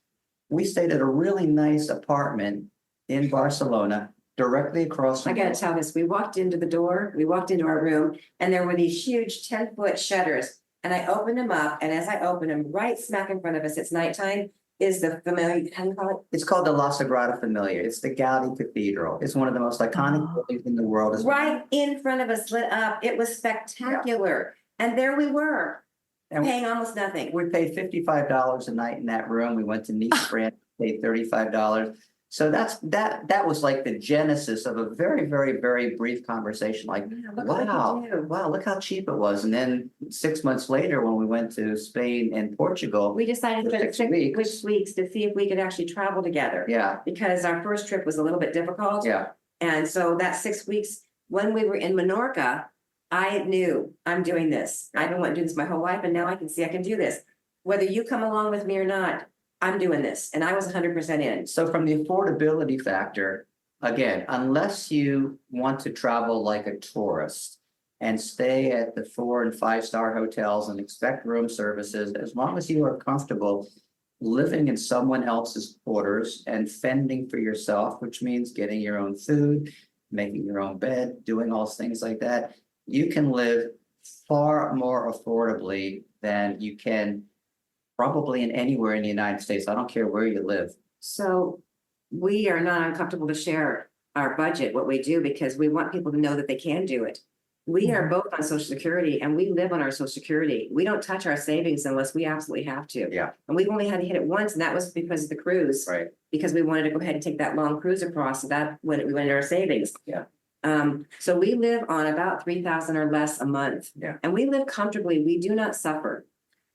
we stayed at a really nice apartment in Barcelona, directly across I from. gotta tell this, we walked into our room and there were these huge 10-foot shutters. And I opened them up and as I opened them, right smack in front of us, it's nighttime, is the familiar, how do you call it? It's called the La Sagrada Familia. It's the Gaudi Cathedral. It's one of the most iconic Oh. buildings in the world. It's Right in front of us, lit up. It was spectacular. And there we were, And paying almost nothing. we paid $55 a night in that room. We went to Nice, France, paid $35. So that was like the genesis of a very, very, very brief conversation. Like, Yeah, look what wow, we do. wow, look how cheap it was. And then 6 months later, when we went to Spain and Portugal, We decided to For spend 6 weeks. 6 weeks to see if we could actually travel together. yeah, Because our first trip was a little bit difficult. yeah, And so that 6 weeks, when we were in Menorca, I knew I'm doing this. I've been wanting to do this my whole life and now I can see I can do this. Whether you come along with me or not, I'm doing this. And I was 100% in. So from the affordability factor, again, unless you want to travel like a tourist and stay at the 4 and 5 star hotels and expect room services, as long as you are comfortable living in someone else's quarters and fending for yourself, which means getting your own food, making your own bed, doing all things like that, you can live far more affordably than you can probably in anywhere in the United States. I don't care where you live. So we are not uncomfortable to share our budget, what we do, because we want people to know that they can do it. We are both on Social Security and we live on our Social Security. We don't touch our savings unless we absolutely have to. Yeah. And we've only had to hit it once, and that was because of the cruise. Right. Because we wanted to go ahead and take that long cruise across, so that when we went into our savings. Yeah. So we live on about 3,000 or less a month. Yeah. And we live comfortably. We do not suffer.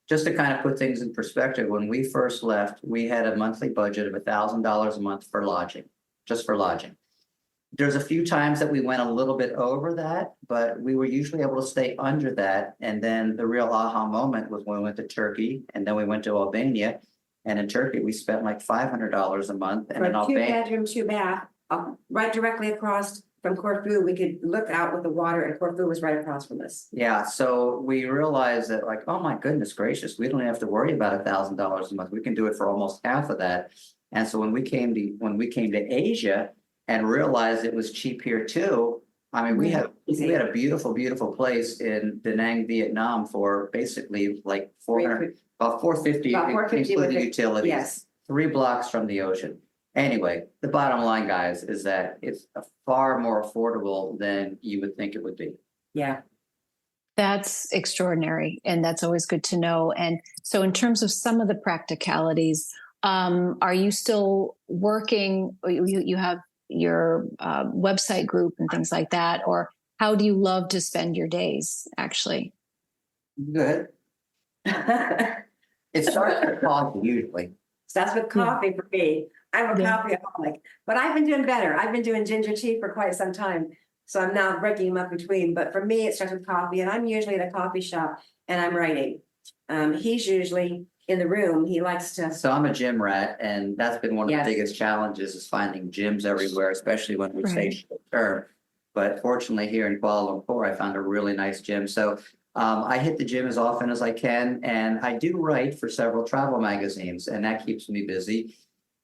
Just to kind of put things in perspective, when we first left, we had a monthly budget of $1,000 a month for lodging, just for lodging. There's a few times that we went a little bit over that, but we were usually able to stay under that. And then the real aha moment was when we went to Turkey, and then we went to Albania. And in Turkey, we spent like $500 a month. And For in a Albania, 2-bedroom, 2-bath, right directly across from Corfu, we could look out with the water, and Corfu was right across from us. yeah, so we realized that like, oh my goodness gracious, we don't have to worry about $1,000 a month. We can do it for almost half of that. And so when we came to Asia and realized it was cheap here too, I mean, we had a beautiful, beautiful place in Da Nang, Vietnam for basically like about 450, About 450 including with it. utilities. Yes. 3 blocks from the ocean. Anyway, the bottom line, guys, is that it's far more affordable than you would think it would be. Yeah. That's extraordinary, and that's always good to know. And so, in terms of some of the practicalities, are you still working? You have your website group and things like that, or how do you love to spend your days? Actually, Good. It starts with coffee usually. That's with coffee for me. I'm a Yeah. coffeeaholic, but I've been doing better. I've been doing ginger tea for quite some time. So I'm now breaking them up between, but for me, it starts with coffee, and I'm usually at a coffee shop and I'm writing. He's usually in the room. He likes to, So I'm a gym rat, and that's been one of Yes. the biggest challenges is finding gyms everywhere, especially when we stay Right. short term. But fortunately, here in Kuala Lumpur, I found a really nice gym. So I hit the gym as often as I can, and I do write for several travel magazines, and that keeps me busy.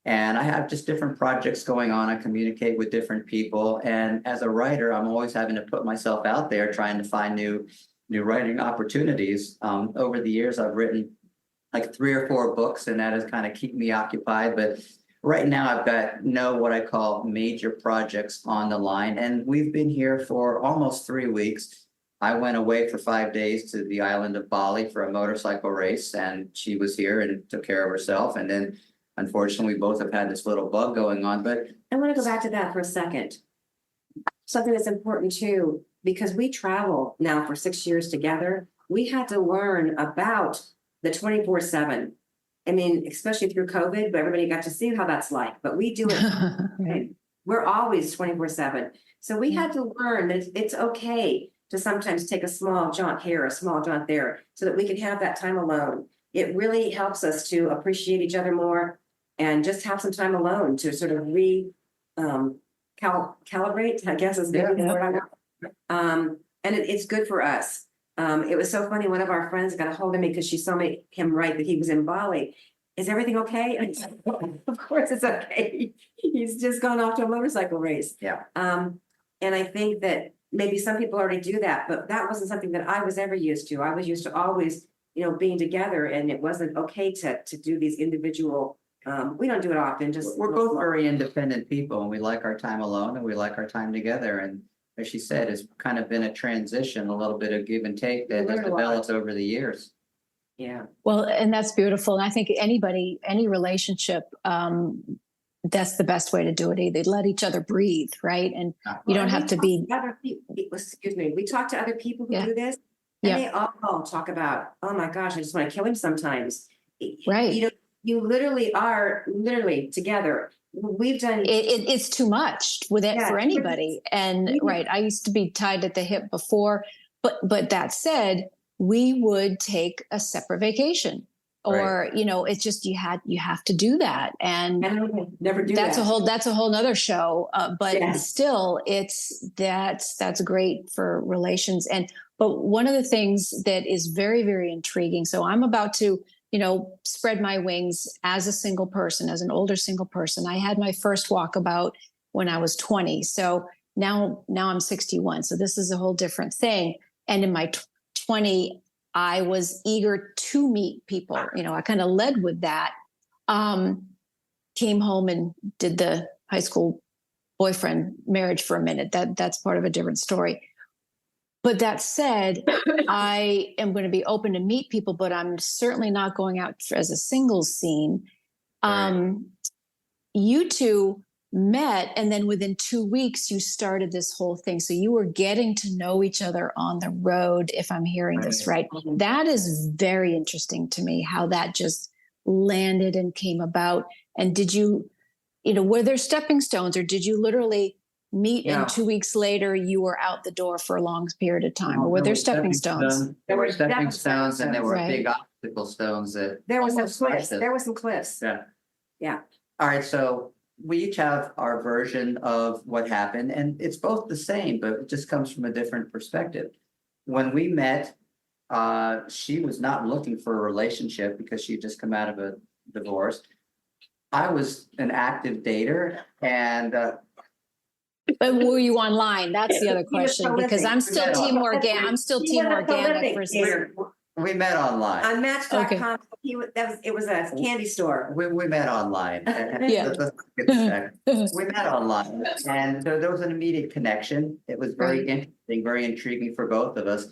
And I have just different projects going on. I communicate with different people, and as a writer, I'm always having to put myself out there, trying to find new writing opportunities. Over the years, I've written like 3 or 4 books, and that has kind of keep me occupied. But right now, I've got what I call major projects on the line, and we've been here for almost 3 weeks. I went away for 5 days to the island of Bali for a motorcycle race, and she was here and took care of herself. And then, unfortunately, we both have had this little bug going on. But I want to go back to that for a second. Something that's important too, because we travel now for 6 years together, we had to learn about the 24/7. I mean, especially through COVID, but everybody got to see how that's like, but we do it. Right. We're always 24/7. So we had to learn that it's okay to sometimes take a small jaunt here, a small jaunt there, so that we can have that time alone. It really helps us to appreciate each other more and just have some time alone to sort of calibrate, I guess is maybe the word I want. And it's good for us. It was so funny. One of our friends got a hold of me because she saw him write that he was in Bali. Is everything okay? And I said, of course it's okay. He's just gone off to a motorcycle race. yeah, And I think that maybe some people already do that, but that wasn't something that I was ever used to. I was used to always, being together, and it wasn't okay to do these individual. We don't do it often. Just we're both very independent people, and we like our time alone, and we like our time together. And as she said, it's kind of been a transition, a little bit of give and take that has learn a lot. developed over the years. Yeah. Well, and that's beautiful. And I think any relationship, that's the best way to do it. They let each other breathe, right? And you don't have to be. Excuse me. We talk to other people who Yeah. do this, and Yeah. they all talk about, oh my gosh, I just want to kill him sometimes. Right. You literally are together. We've done. It's too much with it Yeah, for it's anybody. And Mhm. right, I used to be tied at the hip before, but that said, we would take a separate vacation, or it's just you have to do that, and And I would never do that's that. that's a whole nother show. But Yeah. still, that's great for relations. But one of the things that is very, very intriguing. So I'm about to spread my wings as a single person, as an older single person. I had my first walkabout when I was 20. So now I'm 61. So this is a whole different thing. And in my 20, I was eager to meet people. I kind of led with that. Came home and did the high school boyfriend marriage for a minute. That's part of a different story. But that said, I am going to be open to meet people, but I'm certainly not going out as a singles scene. Right. You two met, and then within 2 weeks, you started this whole thing. So you were getting to know each other on the road, if I'm hearing this right. That is very interesting to me, how that just landed and came about. And did you, were there stepping stones, or did you literally meet and 2 weeks later you were out the door for a long period of time? Or were there stepping stones? There were stepping stones, and there were Right. big obstacle stones that. There was some almost cliffs. crushed us. There were some cliffs. Yeah. Yeah. All right, so we each have our version of what happened, and it's both the same, but it just comes from a different perspective. When we met, she was not looking for a relationship because she'd just come out of a divorce. I was an active dater, and But were you online? That's the other He was question, because I'm still prolific. Team Organic. I'm still He Team was a Organic prolific versus. dater. we met online. On Match.com, it was a candy store. We met online. Yeah. Let's get this back. We met online, and so there was an immediate connection. It was very Right. interesting, very intriguing for both of us.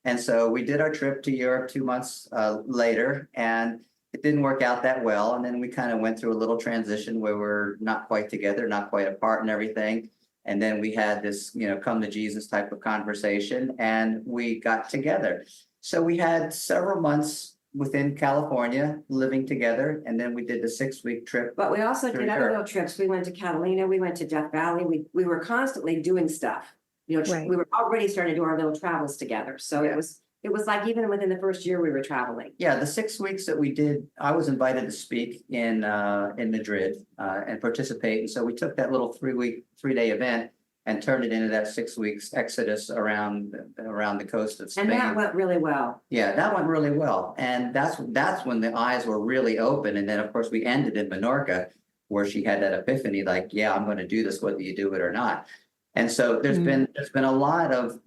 And so we did our trip to Europe 2 months later, and it didn't work out that well. And then we kind of went through a little transition where we're not quite together, not quite apart and everything. And then we had this, come to Jesus type of conversation, and we got together. So we had several months within California living together, and then we did the 6-week trip. But we also did Sure. other little trips. We went to Catalina, we went to Death Valley. We were constantly doing stuff. Right. We were already starting to do our little travels together. So Yeah. it was like even within the first year we were traveling. Yeah, the 6 weeks that we did, I was invited to speak in Madrid and participate. And so we took that little 3-day event and turned it into that 6 weeks exodus around the coast of Spain. And that went really well. Yeah, that went really well. And that's when the eyes were really open. And then, of course, we ended in Menorca, where she had that epiphany, like, yeah, I'm going to do this, whether you do it or not. And so there's been a lot of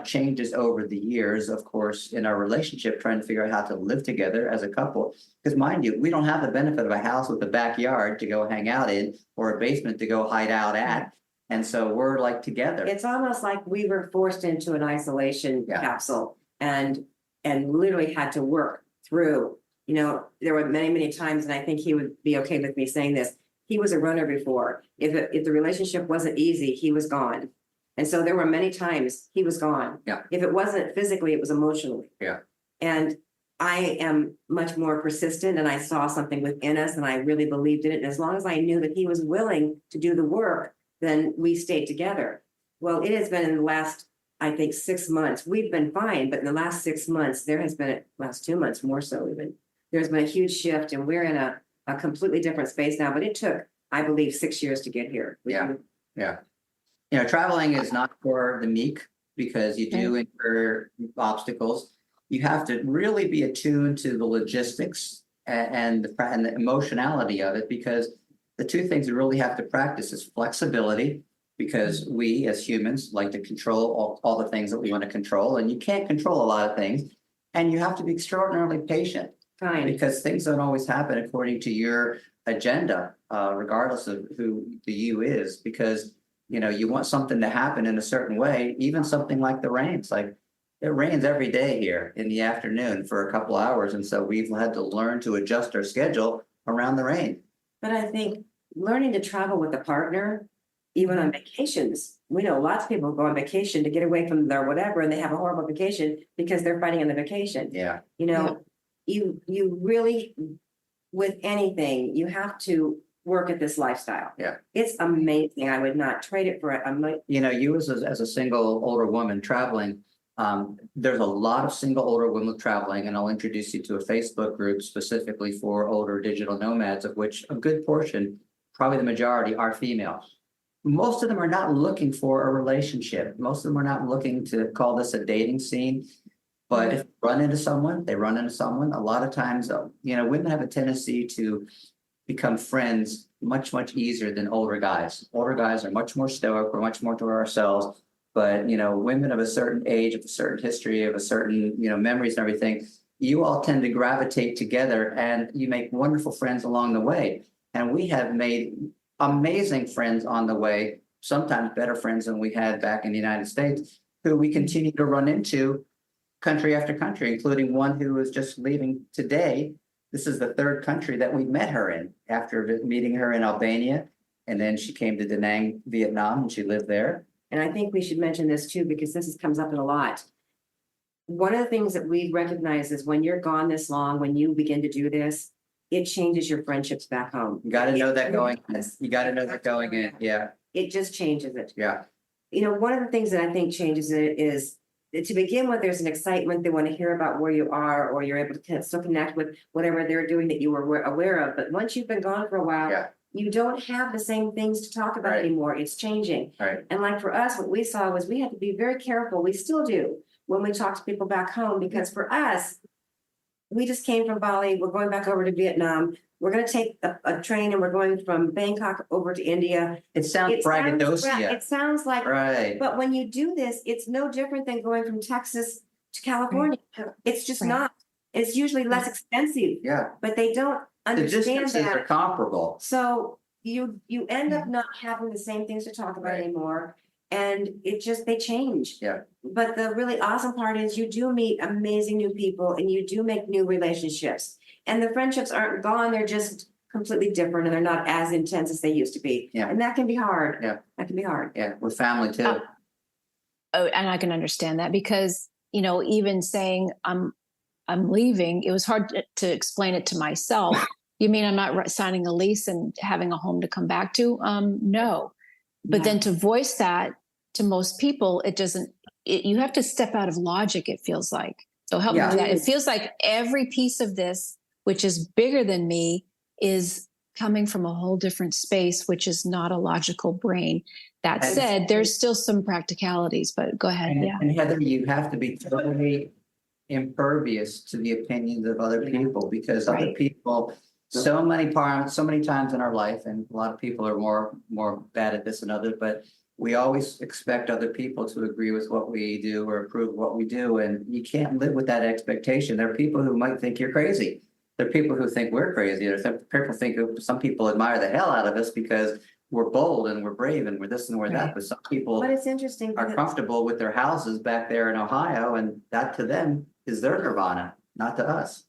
changes over the years, of course, in our relationship, trying to figure out how to live together as a couple. Because mind you, we don't have the benefit of a house with a backyard to go hang out in, or a basement to go hide out at. And so we're like together. It's almost like we were forced into an isolation Yeah. capsule and literally had to work through, there were many, many times, and I think he would be okay with me saying this. He was a runner before. If the relationship wasn't easy, he was gone. And so there were many times he was gone. Yeah. If it wasn't physically, it was emotionally. Yeah. And I am much more persistent, and I saw something within us, and I really believed in it. And as long as I knew that he was willing to do the work, then we stayed together. Well, it has been in the last, I think, 6 months. We've been fine, but in the last 6 months, there has been, last 2 months more so even, there's been a huge shift, and we're in a completely different space now. But it took, I believe, 6 years to get here. Yeah. Traveling is not for the meek, because you do incur obstacles. You have to really be attuned to the logistics and the emotionality of it, because the two things you really have to practice is flexibility, because we as humans like to control all the things that we want to control, and you can't control a lot of things. And you have to be extraordinarily patient, Fine. because things don't always happen according to your agenda, regardless of who the you is, because you want something to happen in a certain way, even something like the rains. Like, it rains every day here in the afternoon for a couple hours, and so we've had to learn to adjust our schedule around the rain. But I think learning to travel with a partner, even on vacations, we know lots of people go on vacation to get away from their whatever, and they have a horrible vacation because they're fighting on the vacation. Yeah, You really, with anything, you have to work at this lifestyle. Yeah. It's amazing. I would not trade it for you as a single older woman traveling, there's a lot of single older women traveling, and I'll introduce you to a Facebook group specifically for older digital nomads, of which a good portion, probably the majority, are females. Most of them are not looking for a relationship. Most of them are not looking to call this a dating scene. But if you run into someone, they run into someone. A lot of times, women have a tendency to become friends much easier than older guys. Older guys are much more stoic, we're much more to ourselves. But, women of a certain age, of a certain history, of a certain, memories and everything, you all tend to gravitate together and you make wonderful friends along the way. And we have made amazing friends on the way, sometimes better friends than we had back in the United States, who we continue to run into country after country, including one who is just leaving today. This is the third country that we met her in after meeting her in Albania. And then she came to Da Nang, Vietnam, and she lived there. And I think we should mention this too, because comes up in a lot. One of the things that we recognize is when you're gone this long, when you begin to do this, it changes your friendships back home. You got to know that going in. You got to know that going in. Yeah. It just changes it. Yeah. One of the things that I think changes it is that to begin with, there's an excitement. They want to hear about where you are, or you're able to still connect with whatever they're doing that you were aware of. But once you've been gone for a while, Yeah. you don't have the same things to talk about Right. anymore. It's changing. Right. And like for us, what we saw was we had to be very careful. We still do when we talk to people back home, because for us, we just came from Bali. We're going back over to Vietnam. We're going to take a train and we're going from Bangkok over to India. It sounds It braggadocio. sounds like, Right. but when you do this, it's no different than going from Texas to California. It's just Right. not. It's usually less expensive, Yeah. but they don't The understand distances are that. comparable. So you end up not having the same things to talk about Right. anymore. And they change. Yeah. But the really awesome part is you do meet amazing new people and you do make new relationships. And the friendships aren't gone, they're just completely different and they're not as intense as they used to be. Yeah. And that can be hard. Yeah. That can be hard. Yeah. We're family too. Oh, and I can understand that because, even saying I'm leaving, it was hard to explain it to myself. You mean I'm not signing a lease and having a home to come back to? No. But then to voice that to most people, you have to step out of logic, it feels like. So help me with that. It feels like every piece of this, which is bigger than me, is coming from a whole different space, which is not a logical brain. That said, there's still some practicalities, but go ahead. And, Yeah. and Heather, you have to be totally impervious to the opinions of other people, because other Right. people, so many times in our life, and a lot of people are more bad at this than others, but we always expect other people to agree with what we do or approve what we do, and you can't live with that expectation. There are people who might think you're crazy. There are people who think we're crazy. Some people admire the hell out of us because we're bold and we're brave and we're this and we're that, but some people But it's interesting. are because- comfortable with their houses back there in Ohio, and that to them is their nirvana, not to us.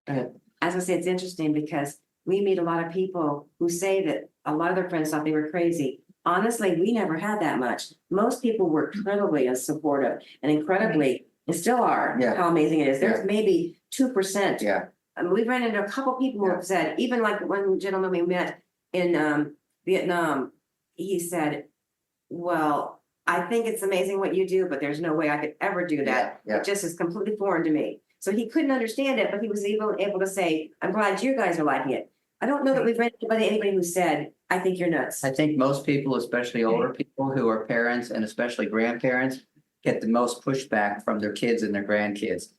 Go ahead. As I say, it's interesting because we meet a lot of people who say that a lot of their friends thought they were crazy. Honestly, we never had that much. Most people were incredibly supportive and incredibly, and still are, Yeah. how amazing it is. Yeah. There's maybe 2%. Yeah, We've run into a couple people who Yeah. have said, even like one gentleman we met in Vietnam, he said, well, I think it's amazing what you do, but there's no way I could ever do that. Yeah, yeah. It just is completely foreign to me. So he couldn't understand it, but he was able to say, I'm glad you guys are liking it. I don't know that we've read anybody who said, I think you're nuts. I think most people, especially older people who are parents and especially grandparents, get the most pushback from their kids and their grandkids.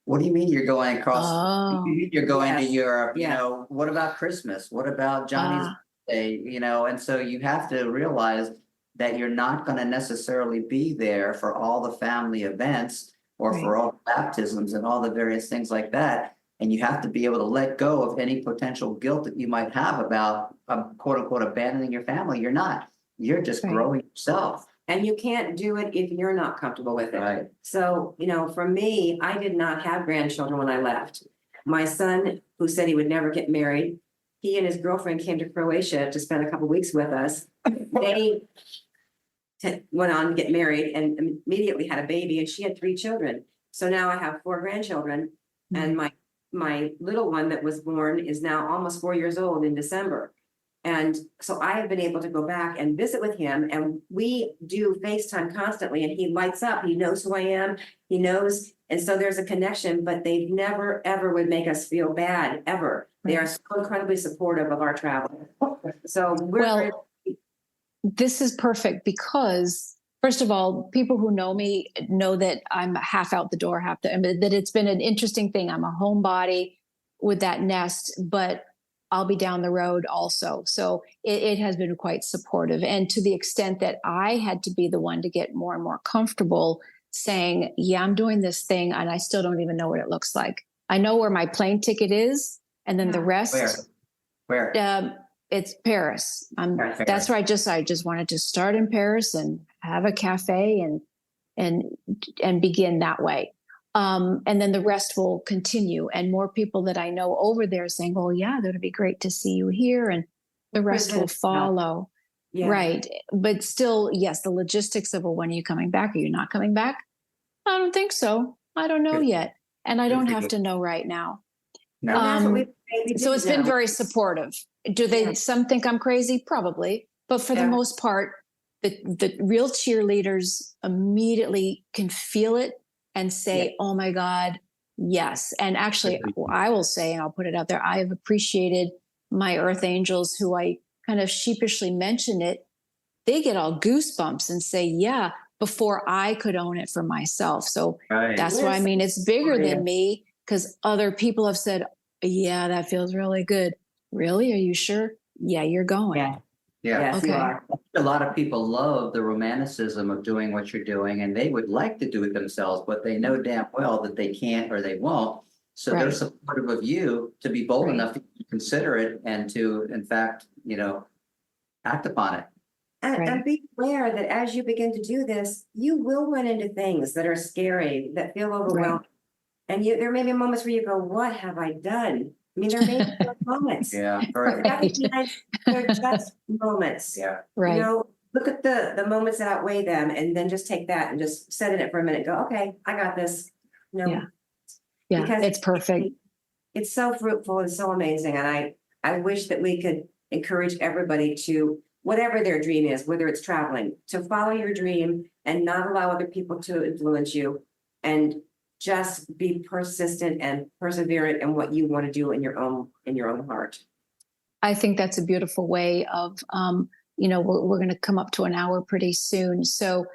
What do you mean you're going across? Oh. You're going to Yes. Europe, Yeah. what about Christmas? What about Johnny's birthday? And so you have to realize that you're not going to necessarily be there for all the family events or for all the baptisms and all the various things like that. And you have to be able to let go of any potential guilt that you might have about quote unquote abandoning your family. You're not. You're just Right. growing yourself. And you can't do it if you're not comfortable with it. Right. So, for me, I did not have grandchildren when I left. My son, who said he would never get married, he and his girlfriend came to Croatia to spend a couple weeks with us. They went on to get married and immediately had a baby, and she had 3 children. So now I have 4 grandchildren, and my little one that was born is now almost 4 years old in December. And so I have been able to go back and visit with him, and we do FaceTime constantly, and he lights up. He knows who I am. He knows. And so there's a connection, but they never, ever would make us feel bad, ever. They are so incredibly supportive of our travel. So we're Well, this is perfect because First of all, people who know me know that I'm half out the door, I mean, that it's been an interesting thing. I'm a homebody with that nest, but I'll be down the road also. So it has been quite supportive. And to the extent that I had to be the one to get more and more comfortable saying, yeah, I'm doing this thing and I still don't even know what it looks like. I know where my plane ticket is, and then the rest. Where? It's Paris. Paris. That's where I just wanted to start in Paris and have a cafe and begin that way. And then the rest will continue. And more people that I know over there saying, "Oh, yeah, that'd be great to see you here," and the rest will follow. Yeah. Right. But still, yes, the logistics of, well, when are you coming back? Are you not coming back? I don't think so. I don't know yet, and I don't have to know right now. No. And that's what we So it's been very supportive. Do they? Yeah. Some think I'm crazy, probably, but for the Yeah. most part, the real cheerleaders immediately can feel it and say, Yeah. "Oh my God, yes!" And actually, I will say, and I'll put it out there, I have appreciated my Earth Angels, who I kind of sheepishly mention it. They get all goosebumps and say, "Yeah," before I could own it for myself. So Right. that's why I mean it's bigger Oh, yeah. than me, because other people have said, "Yeah, that feels really good." Really? Are you sure? Yeah, you're going. Yeah. Yeah. Yes, you Okay. are. A lot of people love the romanticism of doing what you're doing, and they would like to do it themselves, but they know damn well that they can't or they won't. So they're Right. supportive of you to be bold Right. enough to consider it and to, in fact, act upon it. And Right. be aware that as you begin to do this, you will run into things that are scary, that feel overwhelming. And there may be moments where you go, "What have I done?" I mean, there may be those moments. Yeah. But Right. recognize they're just moments. Yeah. Right. You know, look at the moments that outweigh them, and then just take that and just sit in it for a minute. Go, "Okay, I got this." You know, Yeah. Yeah. because It's perfect. it's so fruitful and so amazing. And I wish that we could encourage everybody to, whatever their dream is, whether it's traveling, to follow your dream and not allow other people to influence you, and just be persistent and perseverant in what you want to do in your own heart. I think that's a beautiful way of, we're going to come up to an hour pretty soon. So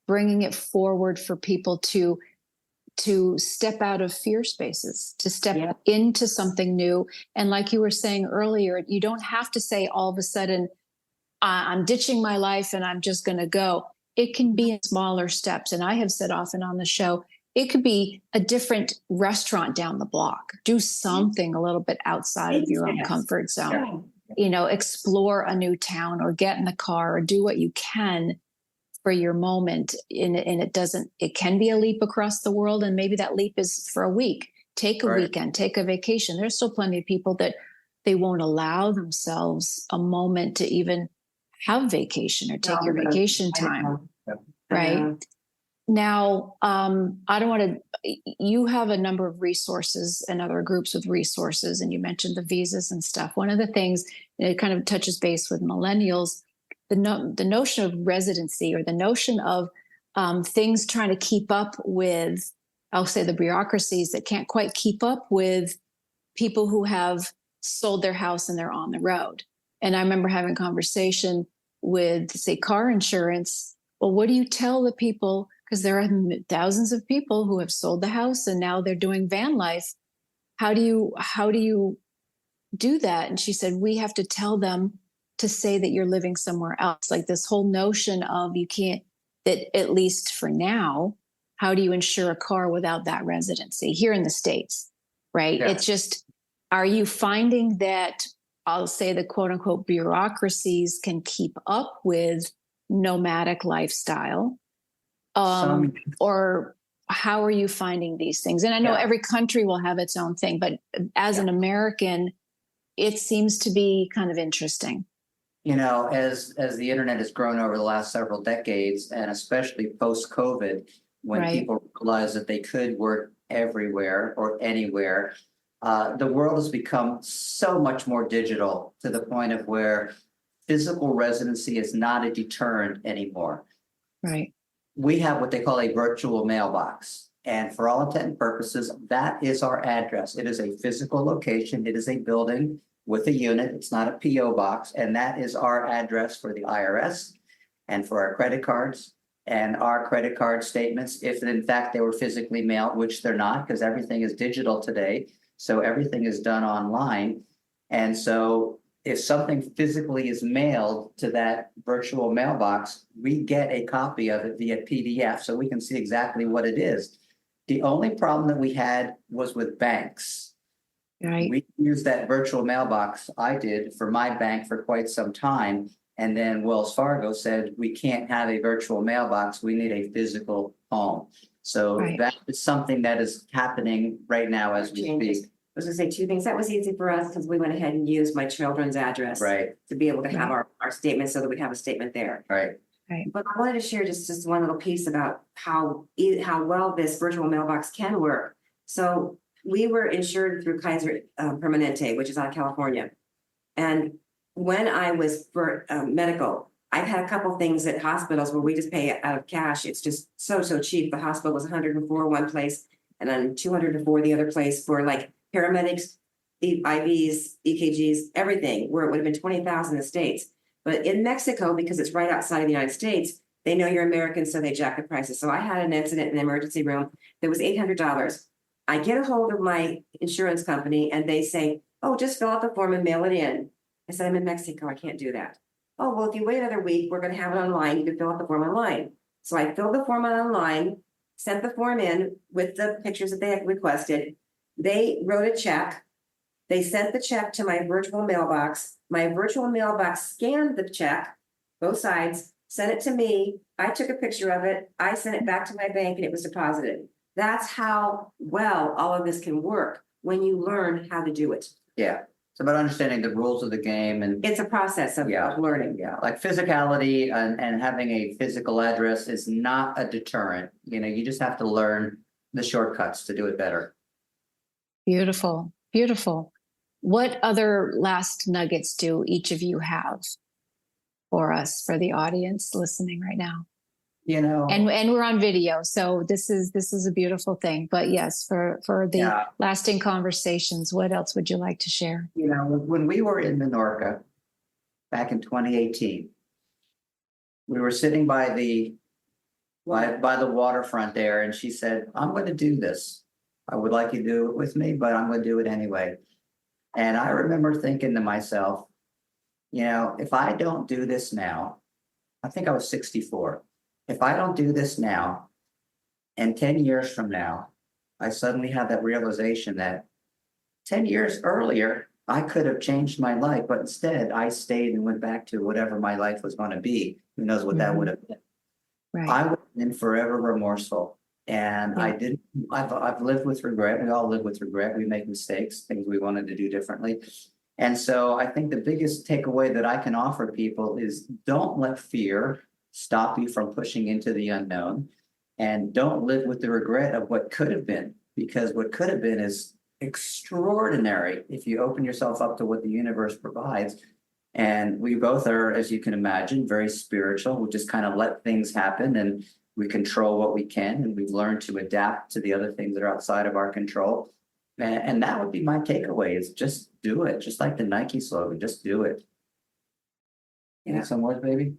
bringing it forward for people to step out of fear spaces, to step Yeah. into something new. And like you were saying earlier, you don't have to say all of a sudden, I'm ditching my life and I'm just going to go. It can be in smaller steps. And I have said often on the show, it could be a different restaurant down the block. Do something a little bit outside of your own Yes. comfort zone. Explore a new town or get in the car or do what you can for your moment. And it can be a leap across the world. And maybe that leap is for a week. Take a Right. weekend, take a vacation. There's still plenty of people that they won't allow themselves a moment to even have vacation or take your vacation time. Right. Now, I don't want to, you have a number of resources and other groups with resources, and you mentioned the visas and stuff. One of the things, and it kind of touches base with millennials, the notion of residency, or the notion of things trying to keep up with, I'll say, the bureaucracies that can't quite keep up with people who have sold their house and they're on the road. And I remember having a conversation with, say, car insurance. Well, what do you tell the people? Because there are thousands of people who have sold the house and now they're doing van life. How do you do that? And she said, we have to tell them to say that you're living somewhere else. Like this whole notion of you can't, that at least for now, how do you insure a car without that residency here in the States? Right. Yeah. It's just, are you finding that, I'll say, the quote unquote bureaucracies can keep up with nomadic lifestyle? Or how are you finding these things? And I know every country will have its own thing, but as an American, it seems to be kind of interesting. As the internet has grown over the last several decades, and especially post-COVID, when people realized that they could work everywhere or anywhere, the world has become so much more digital, to the point of where physical residency is not a deterrent anymore. Right. We have what they call a virtual mailbox. And for all intent and purposes, that is our address. It is a physical location. It is a building with a unit. It's not a PO box. And that is our address for the IRS and for our credit cards And our credit card statements, if in fact they were physically mailed, which they're not, because everything is digital today. So everything is done online. And so if something physically is mailed to that virtual mailbox, we get a copy of it via PDF, so we can see exactly what it is. The only problem that we had was with banks. Right. We used that virtual mailbox, I did, for my bank for quite some time. And then Wells Fargo said, we can't have a virtual mailbox, we need a physical home. So Right. that is something that is happening right now as we Changes. speak. I was gonna say two things. That was easy for us because we went ahead and used my children's address. Right, To be able to have Right. our statement so that we'd have a statement there. right. But I wanted to share just one little piece about how well this virtual mailbox can work. So we were insured through Kaiser Permanente, which is out of California. And when I was for medical, I've had a couple things at hospitals where we just pay out of cash. It's just so cheap. The hospital was 104 one place and then 204 the other place for like paramedics, IVs, EKGs, everything, where it would have been 20,000 in the States. But in Mexico, because it's right outside of the United States, they know you're American, so they jack the prices. So I had an incident in the emergency room that was $800. I get a hold of my insurance company and they say, oh, just fill out the form and mail it in. I said, I'm in Mexico, I can't do that. Oh, well, if you wait another week, we're gonna have it online. You can fill out the form online. So I filled the form out online, sent the form in with the pictures that they had requested. They wrote a check. They sent the check to my virtual mailbox. My virtual mailbox scanned the check, both sides, sent it to me. I took a picture of it. I sent it back to my bank and it was deposited. That's how well all of this can work when you learn how to do it. Yeah, it's about understanding the rules of the game and, It's a process of Yeah. learning. yeah, like physicality and having a physical address is not a deterrent. You know, you just have to learn the shortcuts to do it better. Beautiful. Beautiful. What other last nuggets do each of you have for us, for the audience listening right now? You know, And we're on video, so this is a beautiful thing. But yes, for the Yeah. lasting conversations, what else would you like to share? you know, when we were in Menorca back in 2018, we were sitting by the waterfront there, and she said, I'm going to do this. I would like you to do it with me, but I'm going to do it anyway. And I remember thinking to myself, you know, if I don't do this now, I think I was 64. If I don't do this now, and 10 years from now, I suddenly have that realization that 10 years earlier, I could have changed my life, but instead I stayed and went back to whatever my life was going to be. Who knows what that would have been. Right. I would have been forever remorseful. And I didn't, I've lived with regret. We all live with regret. We make mistakes, things we wanted to do differently. And so I think the biggest takeaway that I can offer people is don't let fear stop you from pushing into the unknown. And don't live with the regret of what could have been, because what could have been is extraordinary if you open yourself up to what the universe provides. And we both are, as you can imagine, very spiritual. We just kind of let things happen and we control what we can, and we've learned to adapt to the other things that are outside of our control. And that would be my takeaway, is just do it. Just like the Nike slogan, just do it. You Yeah. need some words, baby?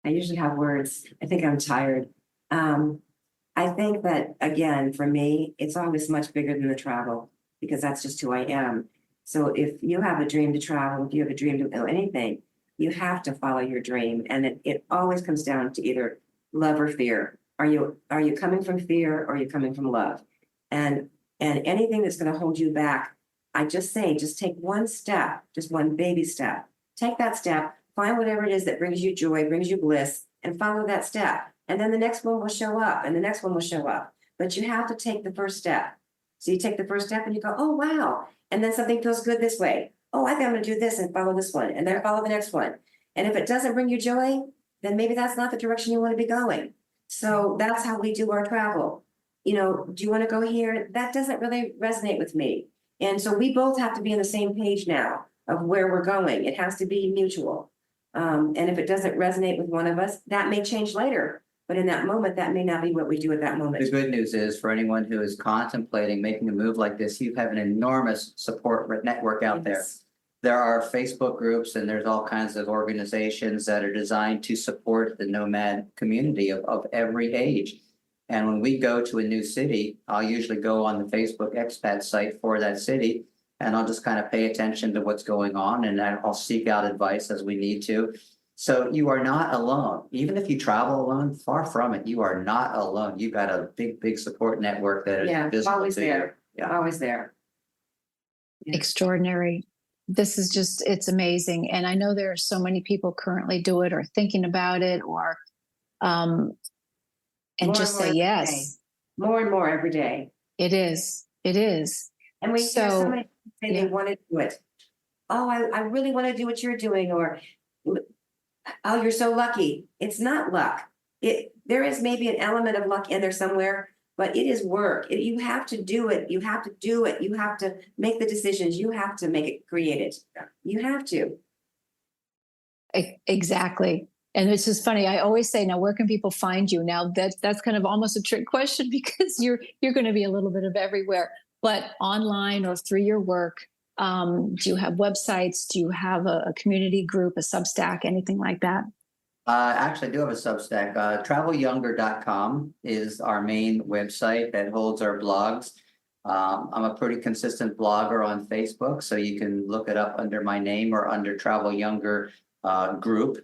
I usually have words. I think I'm tired. I think that, again, for me, it's always much bigger than the travel, because that's just who I am. So if you have a dream to travel, if you have a dream to know anything, you have to follow your dream. And it always comes down to either love or fear. Are you coming from fear, or are you coming from love? And anything that's going to hold you back, I just say, just take one step, just one baby step. Take that step, find whatever it is that brings you joy, brings you bliss, and follow that step. And then the next one will show up, and the next one will show up. But you have to take the first step. So you take the first step and you go, oh, wow. And then something feels good this way. Oh, I think I'm going to do this and follow this one, and then follow the next one. And if it doesn't bring you joy, then maybe that's not the direction you want to be going. So that's how we do our travel. You know, do you want to go here? That doesn't really resonate with me. And so we both have to be on the same page now of where we're going. It has to be mutual. And if it doesn't resonate with one of us, that may change later. But in that moment, that may not be what we do at that The moment. good news is, for anyone who is contemplating making a move like this, you have an enormous support network out there. Yes. there are Facebook groups and there's all kinds of organizations that are designed to support the nomad community of every age. And when we go to a new city, I'll usually go on the Facebook expat site for that city. And I'll just kind of pay attention to what's going on and I'll seek out advice as we need to. So you are not alone. Even if you travel alone, far from it, you are not alone. You've got a big, big support network that is Yeah, visible always to you. there. Yeah. Always there. Yeah. Extraordinary. This is just, it's amazing. And I know there are so many people currently do it or thinking about it or, and More just and more say every yes. day. More and more every day. It is. It is. And we hear So, so many people say yeah. they want to do it. Oh, I really want to do what you're doing, or oh, you're so lucky. It's not luck. There is maybe an element of luck in there somewhere, but it is work. You have to do it. You have to do it. You have to make the decisions. You have to make it, create it. You have to. Exactly. And it's just funny. I always say, now, where can people find you? Now that's kind of almost a trick question because you're going to be a little bit of everywhere, but online or through your work. Do you have websites? Do you have a community group, a Substack, anything like that? Actually, I do have a Substack. TravelYounger.com is our main website that holds our blogs. I'm a pretty consistent blogger on Facebook, so you can look it up under my name or under Travel Younger group.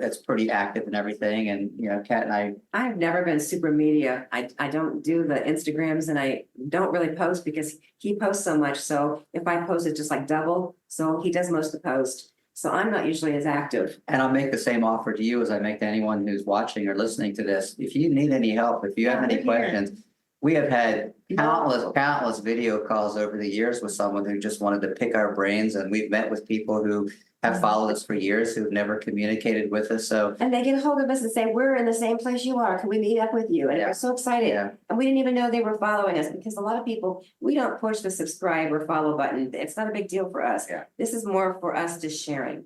It's pretty active and everything. And, you know, Kat and I've never been super media. I don't do the Instagrams and I don't really post because he posts so much. So if I post, it's just like double. So he does most of the post. So I'm not usually as active. And I'll make the same offer to you as I make to anyone who's watching or listening to this. If you need any help, if you have any questions, we have had countless video calls over the years with someone who just wanted to pick our brains. And we've met with people who have followed us for years who've never communicated with us. So, And they get a hold of us and say, we're in the same place you are. Can we meet up with you? And they're so excited. yeah. And we didn't even know they were following us because a lot of people, we don't push the subscribe or follow button. It's not a big deal for us. Yeah. This is more for us just sharing.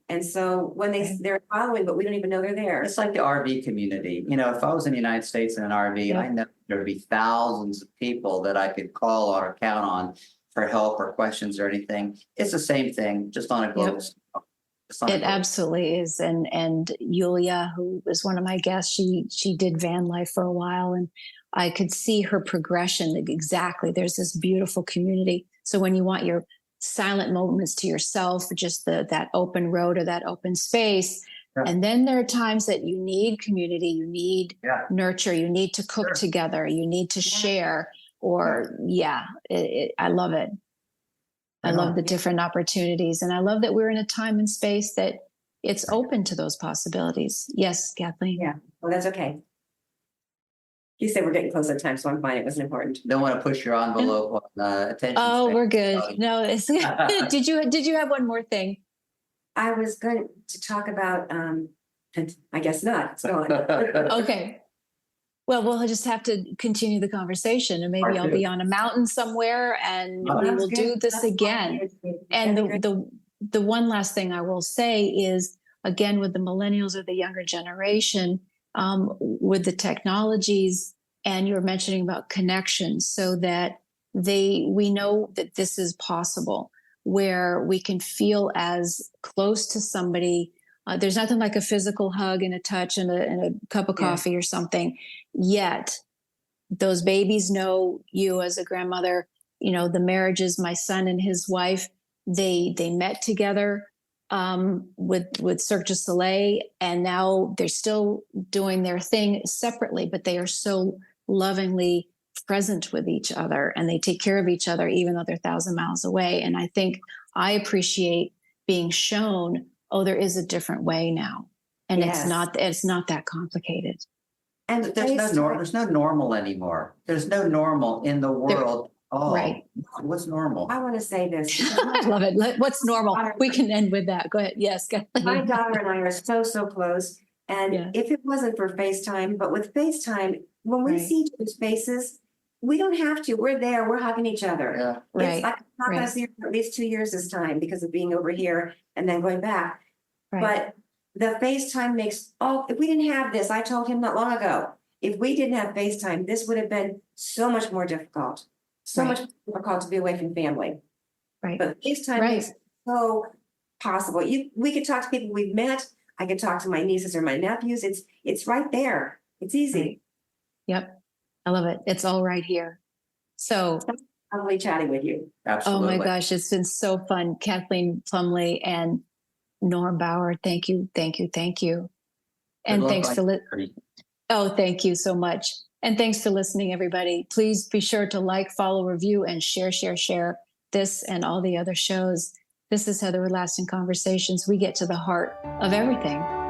And so when they're following, but we don't even know they're there. It's like the RV community. You know, if I was in the United States in an RV, Yeah. I know there would be thousands of people that I could call or count on for help or questions or anything. It's the same thing, just on a global scale. It absolutely is. And Yulia, who was one of my guests, she did van life for a while and I could see her progression. Exactly. There's this beautiful community. So when you want your silent moments to yourself, just that open road or that open space. Yeah. And then there are times that you need community, you need nurture, you need to cook together, you need to share, or I love it. I love the different opportunities. And I love that we're in a time and space that it's open to those possibilities. Yes, Kathleen. Yeah, well, that's okay. You said we're getting close on time, so I'm fine. It wasn't important. Don't want to push your envelope on attention. Oh, span. we're good. No, it's did you have one more thing? I was going to talk about, I guess not. It's gone. Okay. Well, we'll just have to continue the conversation and maybe I'll be on a mountain somewhere and we will do this again. And the one last thing I will say is, again, with the millennials or the younger generation, with the technologies, and you're mentioning about connections, so that we know that this is possible, where we can feel as close to somebody. There's nothing like a physical hug and a touch and a cup of coffee or something. Yet those babies know you as a grandmother. You know, the marriages, my son and his wife, they met together with Cirque du Soleil, and now they're still doing their thing separately, but they are so lovingly present with each other and they take care of each other, even though they're 1,000 miles away. And I think I appreciate being shown, oh, there is a different way now. And it's not that complicated. And there's no normal anymore. There's no normal in the world. Right. What's normal? I want to say this. I love it. What's normal? We can end with that. Go ahead. Yes. My daughter and I are so close. And if it wasn't for FaceTime, but with FaceTime, when we see each other's faces, we don't have to. We're there. We're hugging each other. Yeah. It's like I'm not going to see her for at least 2 years this time because of being over here and then going back. Right. But the FaceTime makes, if we didn't have this, I told him not long ago, if we didn't have FaceTime, this would have been so much more difficult. So much more difficult to be away from family. Right. But FaceTime makes so possible. We could talk to people we've met. I could talk to my nieces or my nephews. It's right there. It's easy. Yep. I love it. It's all right here. So, Lovely chatting with you. oh Absolutely. my gosh, it's been so fun. Kathleen Plumley and Norm Bauer, thank you, thank you, thank you. And luck thanks on for your journey. oh, thank you so much. And thanks for listening, everybody. Please be sure to like, follow, review, and share this and all the other shows. This is Heather with Lasting Conversations. We get to the heart of everything.